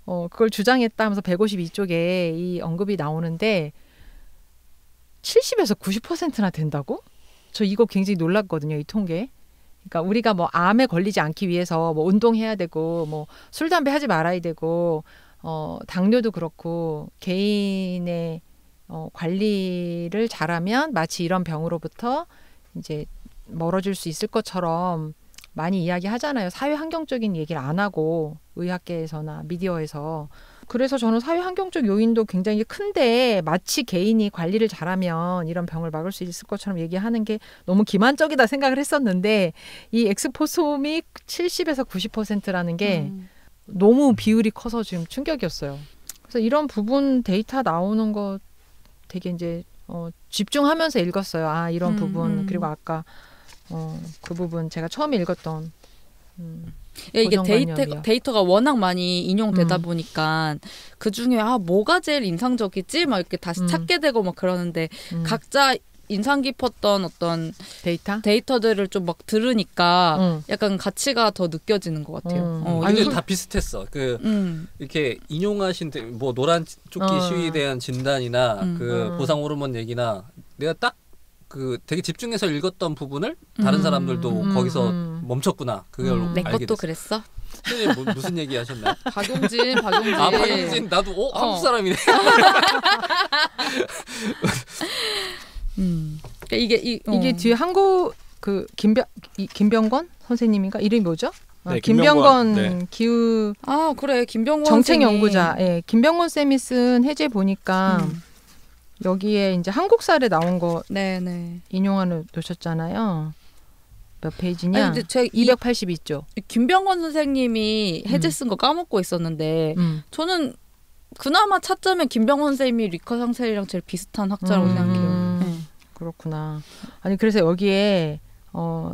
그걸 주장했다 하면서 152쪽에 이 언급이 나오는데 70에서 90%나 된다고? 저 이거 굉장히 놀랐거든요. 이 통계. 그러니까 우리가 뭐 암에 걸리지 않기 위해서 뭐 운동해야 되고 뭐 술, 담배 하지 말아야 되고 당뇨도 그렇고 개인의 관리를 잘하면 마치 이런 병으로부터 이제 멀어질 수 있을 것처럼 많이 이야기하잖아요. 사회 환경적인 얘기를 안 하고 의학계에서나 미디어에서 그래서 저는 사회 환경적 요인도 굉장히 큰데 마치 개인이 관리를 잘하면 이런 병을 막을 수 있을 것처럼 얘기하는 게 너무 기만적이다 생각을 했었는데 이 엑스포솜이 70에서 90%라는 게 너무 비율이 커서 지금 충격이었어요. 그래서 이런 부분 데이터 나오는 거 되게 이제 집중하면서 읽었어요. 아, 이런 부분. 그리고 아까 그 부분 제가 처음에 읽었던 이게 데이터가 워낙 많이 인용되다 보니까 그 중에 뭐가 제일 인상적이지? 막 이렇게 다시 찾게 되고 막 그러는데 각자 인상 깊었던 어떤 데이터들을 좀 막 들으니까 약간 가치가 더 느껴지는 것 같아요. 근데 다 비슷했어. 이렇게 인용하신 뭐 노란 조끼 시위에 대한 진단이나 그 보상 호르몬 얘기나 내가 딱 그 되게 집중해서 읽었던 부분을 다른 사람들도 거기서 멈췄구나. 그걸 내 알게 것도 됐어. 그랬어? 선생님 무슨 얘기 하셨나요? 박용진. 박용진 나도 한국 사람이네. 그러니까 이게 뒤에 한국 그 김병건 선생님인가 이름이 뭐죠? 네, 김병건 네. 기후 그래 김병건 정책 연구자. 예, 김병건 쌤이 쓴 해제 보니까 여기에 이제 한국 사례 나온 거 인용하는 놓으셨잖아요. 몇 페이지냐? 282쪽. 김병건 선생님이 해제 쓴 거 까먹고 있었는데 저는 그나마 차점에 김병건 선생님이 리커 상셀이랑 제일 비슷한 학자라고 생각해요. 그렇구나. 아니 그래서 여기에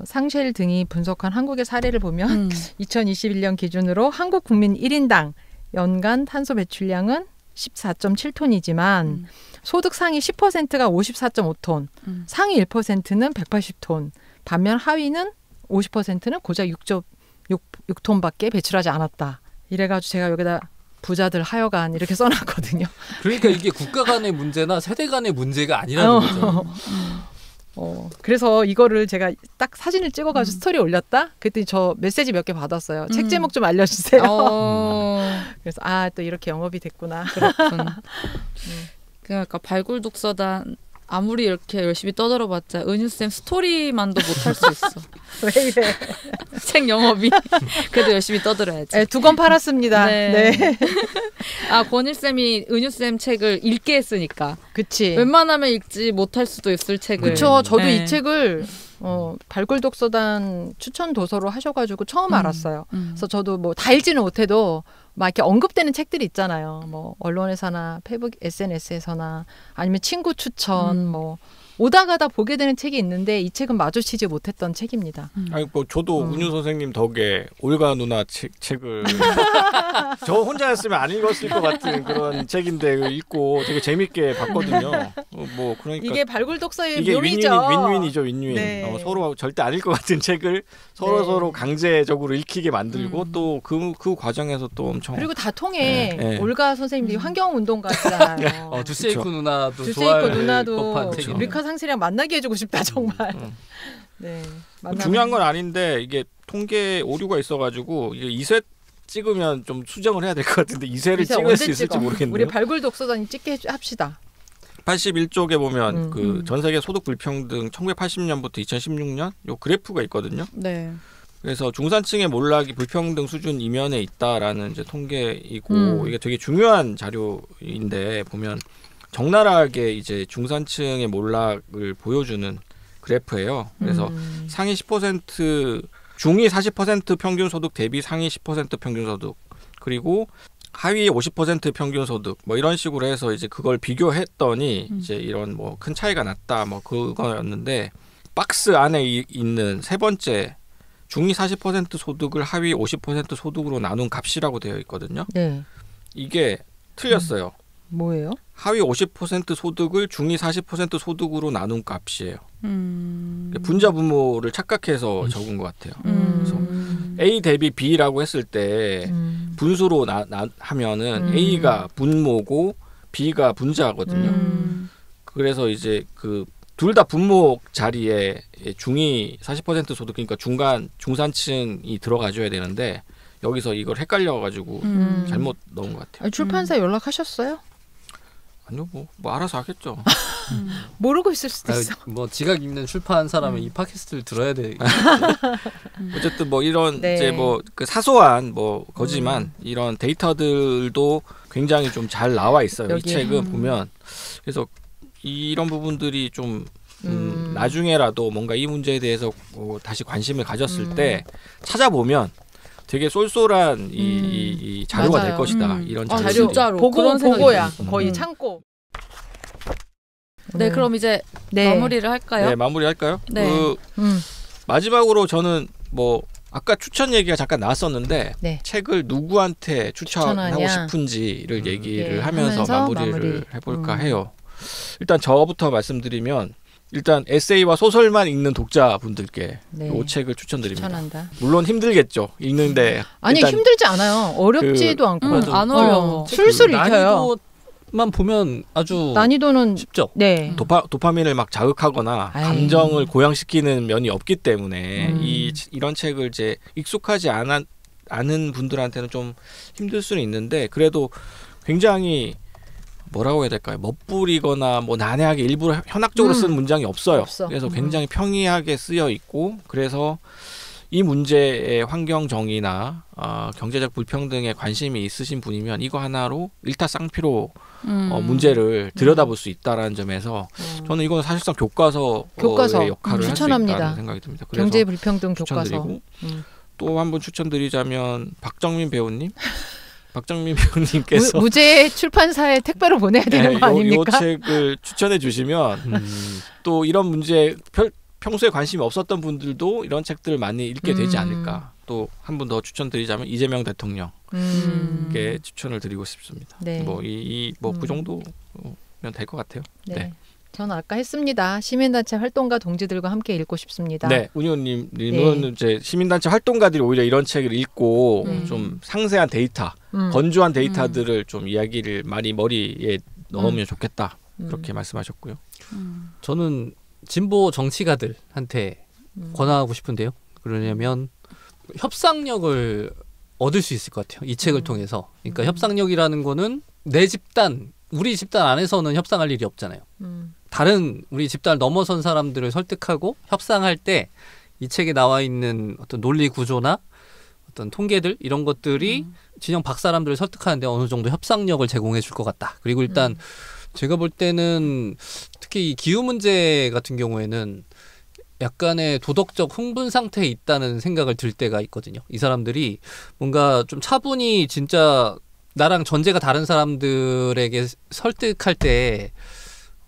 상쉘 등이 분석한 한국의 사례를 보면 2021년 기준으로 한국 국민 1인당 연간 탄소 배출량은 14.7톤이지만 소득 상위 10%가 54.5톤, 상위 1%는 180톤, 반면 하위는 50%는 고작 6톤밖에 배출하지 않았다. 이래가지고 제가 여기다 부자들 하여간 이렇게 써놨거든요. 그러니까 이게 국가 간의 문제나 세대 간의 문제가 아니라는 거죠. 그래서 이거를 제가 딱 사진을 찍어가지고 스토리에 올렸다? 그랬더니 저 메시지 몇 개 받았어요. 책 제목 좀 알려주세요. 그래서 또 이렇게 영업이 됐구나. 그렇군. 그러니까 발굴독서단 아무리 이렇게 열심히 떠들어봤자 은유쌤 스토리만도 못할 수 있어. 왜 이래. 책 영업이. 그래도 열심히 떠들어야지. 네, 2권 팔았습니다. 네. 권일쌤이 은유쌤 책을 읽게 했으니까. 그치. 웬만하면 읽지 못할 수도 있을 책을. 그쵸. 저도 이 책을 발굴독서단 추천 도서로 하셔가지고 처음 알았어요. 그래서 저도 뭐 다 읽지는 못해도 막 이렇게 언급되는 책들이 있잖아요. 뭐 언론에서나 페이북 SNS에서나 아니면 친구 추천 뭐 오다 가다 보게 되는 책이 있는데 이 책은 마주치지 못했던 책입니다. 아니 뭐 저도 운유 선생님 덕에 올가 누나 책을 저 혼자였으면 안 읽었을 것 같은 그런 책인데 읽고 되게 재밌게 봤거든요. 뭐 그러니까 이게 발굴독서의 이게 묘미죠. 윈윈이죠, 윈윈. 네. 서로 절대 안 읽을 것 같은 책을 서로 강제적으로 읽히게 만들고 또 그 과정에서 또 엄청 그리고 다 통해. 올가 선생님이 환경운동가시잖아요. 두세이코 누나도 두세이코 누나도 법한 책이네요. 리카 상실이랑 만나게 해주고 싶다 정말. 네. 중요한 건 아닌데 이게 통계 오류가 있어가지고 이게 2쇄 찍으면 좀 수정을 해야 될 것 같은데 2쇄를 찍을 수 있을지 모르겠네요. 우리 발굴독서단이 찍게 합시다. 81쪽에 보면 그 전 세계 소득 불평등 1980년부터 2016년 요 그래프가 있거든요. 네. 그래서 중산층의 몰락이 불평등 수준 이면에 있다라는 이제 통계이고 이게 되게 중요한 자료인데 보면 적나라하게 이제 중산층의 몰락을 보여주는 그래프예요. 그래서 상위 10% 중위 40% 평균 소득 대비 상위 10% 평균 소득 그리고 하위 50% 평균 소득 뭐 이런 식으로 해서 이제 그걸 비교했더니 이제 이런 뭐 큰 차이가 났다 뭐 그거였는데 박스 안에 있는 세 번째 중위 40% 소득을 하위 50% 소득으로 나눈 값이라고 되어 있거든요. 네. 이게 틀렸어요. 뭐예요? 하위 50% 소득을 중위 40% 소득으로 나눈 값이에요. 분자 분모를 착각해서 적은 것 같아요. 그래서 A 대비 B라고 했을 때 분수로 하면은 A가 분모고 B가 분자거든요. 그래서 이제 그 둘 다 분모 자리에 중위 40% 소득 그러니까 중산층이 들어가줘야 되는데 여기서 이걸 헷갈려가지고 잘못 넣은 것 같아요. 출판사 연락하셨어요? 아니요, 뭐 알아서 하겠죠. 모르고 있을 수도 있어. 뭐 지각 있는 출판 사람은 이 팟캐스트를 들어야 돼. 어쨌든 뭐 이런 네. 이제 뭐 그 사소한 뭐 거지만 이런 데이터들도 굉장히 좀 잘 나와 있어요. 이 여기에. 책은 보면. 그래서 이런 부분들이 좀 나중에라도 뭔가 이 문제에 대해서 다시 관심을 가졌을 때 찾아보면 되게 쏠쏠한 이 자료가 맞아요. 될 것이다. 이런 아, 자료들이. 진짜로. 보고 그런 생각이 보고야 들어요. 거의 참고. 네, 그럼 이제 네. 마무리를 할까요? 네, 마무리할까요? 네. 그 마지막으로 저는 뭐 아까 추천 얘기가 잠깐 나왔었는데 네. 책을 누구한테 추천하고 추천하냐? 싶은지를 얘기를 예, 하면서 하면서 마무리를 해볼까 음. 해요. 일단 저부터 말씀드리면 일단 에세이와 소설만 읽는 독자분들께 네. 이 책을 추천드립니다. 추천한다. 물론 힘들겠죠. 읽는데 아니 일단 힘들지 않아요. 어렵지도 않고. 안 어려워. 술술 읽혀요. 난이도만 보면 아주 난이도는 쉽죠. 네. 도파민을 막 자극하거나 아이. 감정을 고양시키는 면이 없기 때문에 음. 이런 책을 이제 익숙하지 않은 분들한테는 좀 힘들 수는 있는데 그래도 굉장히 뭐라고 해야 될까요? 멋부리거나 뭐 난해하게 일부러 현학적으로 쓴 문장이 없어요. 없어. 그래서 굉장히 평이하게 쓰여 있고 그래서 이 문제의 환경 정의나 경제적 불평등에 관심이 있으신 분이면 이거 하나로 일타쌍피로 문제를 들여다볼 수 있다라는 점에서 저는 이건 사실상 교과서의 역할을 할 수 추천합니다. 있다는 생각이 듭니다. 그래서 경제 불평등 교과서. 추천드리고 또 한 번 추천드리자면 박정민 배우님, 박정민 배우님께서 무제 출판사에 택배로 보내야 되는 거 아닙니까? 이 책을 추천해 주시면 또 이런 문제에 평소에 관심이 없었던 분들도 이런 책들을 많이 읽게 되지 않을까. 또 한 분 더 추천드리자면 이재명 대통령께 추천을 드리고 싶습니다. 네. 뭐 그 정도면 될 것 같아요. 네. 네. 저는 아까 했습니다. 시민단체 활동가 동지들과 함께 읽고 싶습니다. 네, 운유님은 이제 시민단체 활동가들이 오히려 이런 책을 읽고 좀 상세한 데이터, 건조한 데이터들을 좀 이야기를 많이 머리에 넣으면 좋겠다 그렇게 말씀하셨고요. 저는 진보 정치가들한테 권하고 싶은데요. 그러냐면 협상력을 얻을 수 있을 것 같아요. 이 책을 통해서. 그러니까 협상력이라는 거는 내 집단, 우리 집단 안에서는 협상할 일이 없잖아요. 다른 우리 집단을 넘어선 사람들을 설득하고 협상할 때 이 책에 나와 있는 어떤 논리 구조나 어떤 통계들 이런 것들이 진영 박 사람들을 설득하는데 어느 정도 협상력을 제공해 줄 것 같다. 그리고 일단 제가 볼 때는 특히 이 기후 문제 같은 경우에는 약간의 도덕적 흥분 상태에 있다는 생각을 들 때가 있거든요. 이 사람들이 뭔가 좀 차분히 진짜 나랑 전제가 다른 사람들에게 설득할 때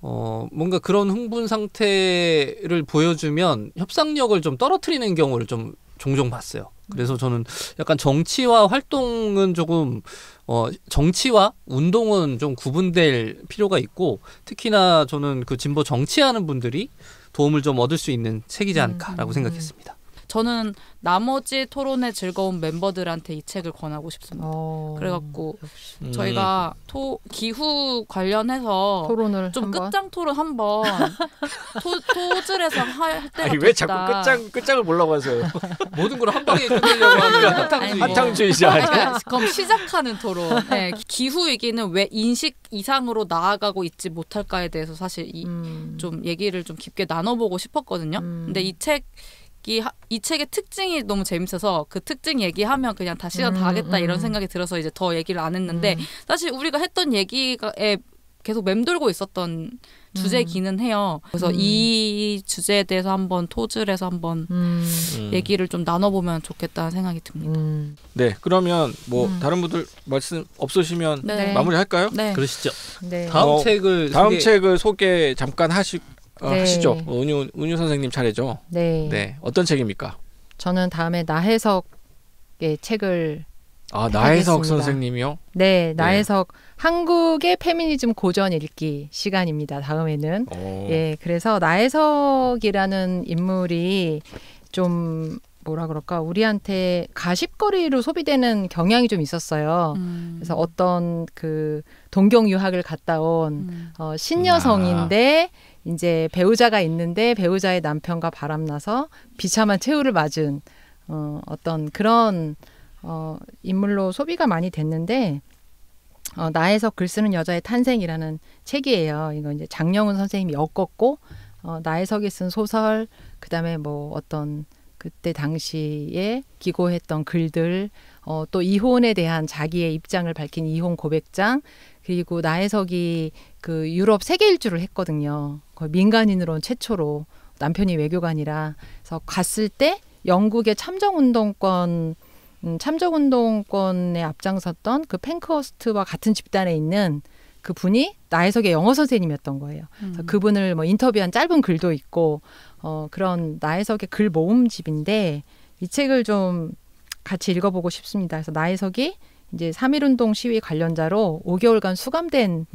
뭔가 그런 흥분 상태를 보여주면 협상력을 좀 떨어뜨리는 경우를 좀 종종 봤어요. 그래서 저는 약간 정치와 활동은 조금 정치와 운동은 좀 구분될 필요가 있고 특히나 저는 그 진보 정치하는 분들이 도움을 좀 얻을 수 있는 책이지 않을까라고 생각했습니다. 저는 나머지 토론의 즐거운 멤버들한테 이 책을 권하고 싶습니다. 그래갖고 저희가 기후 관련해서 토론을 좀 한번? 끝장 토론 한번 토즐에서 할 때가 아니 왜 됐다. 자꾸 끝장을 보려고 하세요? 모든 걸 한 방에 끝내려고 하는 아니, 한탕주의자 아니야? 그러니까 그럼 시작하는 토론. 네, 기후 위기는 왜 인식 이상으로 나아가고 있지 못할까에 대해서 사실 좀 얘기를 좀 깊게 나눠보고 싶었거든요. 근데 이 책의 특징이 너무 재밌어서 그 특징 얘기하면 그냥 다 시간 다 하겠다 이런 생각이 들어서 이제 더 얘기를 안 했는데 사실 우리가 했던 얘기에 계속 맴돌고 있었던 주제기는 해요. 그래서 이 주제에 대해서 한번 토즐에서 한번 얘기를 좀 나눠보면 좋겠다는 생각이 듭니다. 네, 그러면 뭐 다른 분들 말씀 없으시면 네. 마무리할까요? 네. 그러시죠. 네. 다음 책을 소개 잠깐 네. 하시죠. 운유 선생님 차례죠. 네. 네, 어떤 책입니까? 저는 다음에 나혜석의 책을 나혜석 하겠습니다. 선생님이요? 네, 나혜석 한국의 페미니즘 고전 읽기 시간입니다. 다음에는. 예, 그래서 나혜석이라는 인물이 좀 뭐라 그럴까 우리한테 가십거리로 소비되는 경향이 좀 있었어요. 그래서 어떤 그 동경 유학을 갔다 온 신여성인데 이제 배우자가 있는데 배우자의 남편과 바람나서 비참한 최후를 맞은 어떤 그런 인물로 소비가 많이 됐는데 나에서 글 쓰는 여자의 탄생이라는 책이에요. 이거 이제 장영훈 선생님이 엮었고 나에석이 쓴 소설, 그다음에 뭐 어떤 그때 당시에 기고했던 글들, 또 이혼에 대한 자기의 입장을 밝힌 이혼 고백장, 그리고 나에석이 그 유럽 세계 일주를 했거든요. 거의 민간인으로는 최초로, 남편이 외교관이라. 그래서 갔을 때 영국의 참정운동권에 앞장섰던 그 펜크허스트와 같은 집단에 있는 그 분이 나에석의 영어 선생님이었던 거예요. 그래서 그분을 뭐 인터뷰한 짧은 글도 있고 그런 나에석의 글 모음집인데 이 책을 좀 같이 읽어보고 싶습니다. 그래서 나에석이 이제 3.1운동 시위 관련자로 5개월간 수감된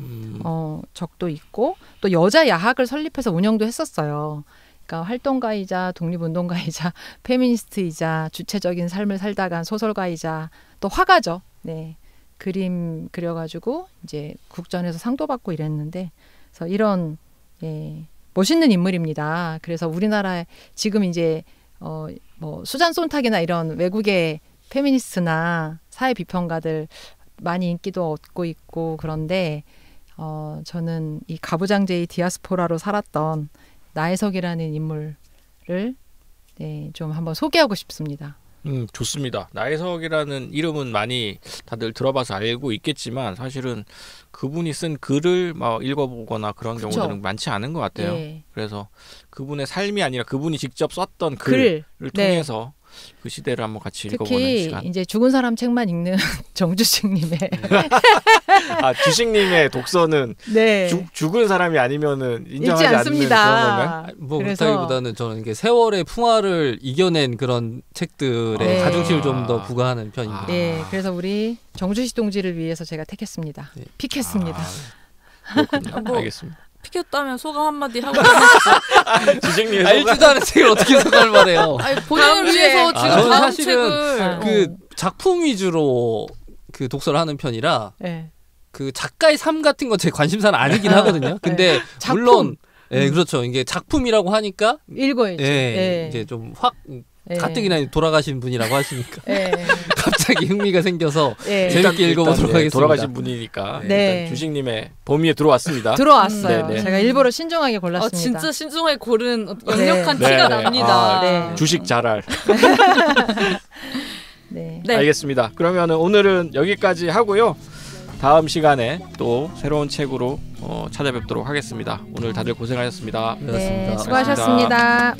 적도 있고 또 여자 야학을 설립해서 운영도 했었어요. 그러니까 활동가이자 독립운동가이자 페미니스트이자 주체적인 삶을 살다간 소설가이자 또 화가죠. 네. 그림 그려가지고 이제 국전에서 상도 받고 이랬는데, 그래서 이런 멋있는 인물입니다. 그래서 우리나라에 지금 이제 뭐 수잔 손탁이나 이런 외국의 페미니스트나 사회 비평가들 많이 인기도 얻고 있고, 그런데 저는 이 가부장제의 디아스포라로 살았던 나에석이라는 인물을 좀 한번 소개하고 싶습니다. 좋습니다. 나에석이라는 이름은 많이 다들 들어봐서 알고 있겠지만 사실은 그분이 쓴 글을 막 읽어보거나 그런 그쵸. 경우들은 많지 않은 것 같아요. 네. 그래서 그분의 삶이 아니라 그분이 직접 썼던 글을 통해서 그 시대를 한번 같이 읽어보는 특히 시간. 이제 죽은 사람 책만 읽는 정주식님의 주식님의 독서는 네. 죽은 사람이 아니면은 인정하지 읽지 않는 않습니다. 그런 건가요? 뭐 그래서- 그렇다기보다는 저는 이게 세월의 풍화를 이겨낸 그런 책들에 네. 자존심을 좀 더 부과하는 편입니다. 네, 그래서 우리 정주식 동지를 위해서 제가 택했습니다. 네. 픽했습니다. 그렇군요. 뭐- 알겠습니다. 피켰다면 소감 한마디 하고 주식님의 알지도 않은 책을 어떻게 소개할 말해요. 아니, 본인을 다음 위해서 주에. 지금 저는 다음 사실은 책을 그 작품 위주로 그 독서를 하는 편이라 네. 그 작가의 삶 같은 건 제 관심사는 아니긴 하거든요. 근데 작품. 물론 그렇죠. 이게 작품이라고 하니까 읽어야죠. 이제 좀 확 네. 가뜩이나 돌아가신 분이라고 하시니까 네. 갑자기 흥미가 생겨서 네. 재밌게 읽어보도록 하겠습니다. 돌아가신 분이니까 네. 일단 주식님의 범위에 들어왔습니다. 들어왔어요. 네, 네. 제가 일부러 신중하게 골랐습니다. 진짜 신중하게 고른 역력한 네. 티가 네. 납니다. 네. 주식 잘알. 네. 네. 알겠습니다. 그러면은 오늘은 여기까지 하고요. 다음 시간에 또 새로운 책으로 찾아뵙도록 하겠습니다. 오늘 다들 고생하셨습니다. 네, 그렇습니다. 수고하셨습니다.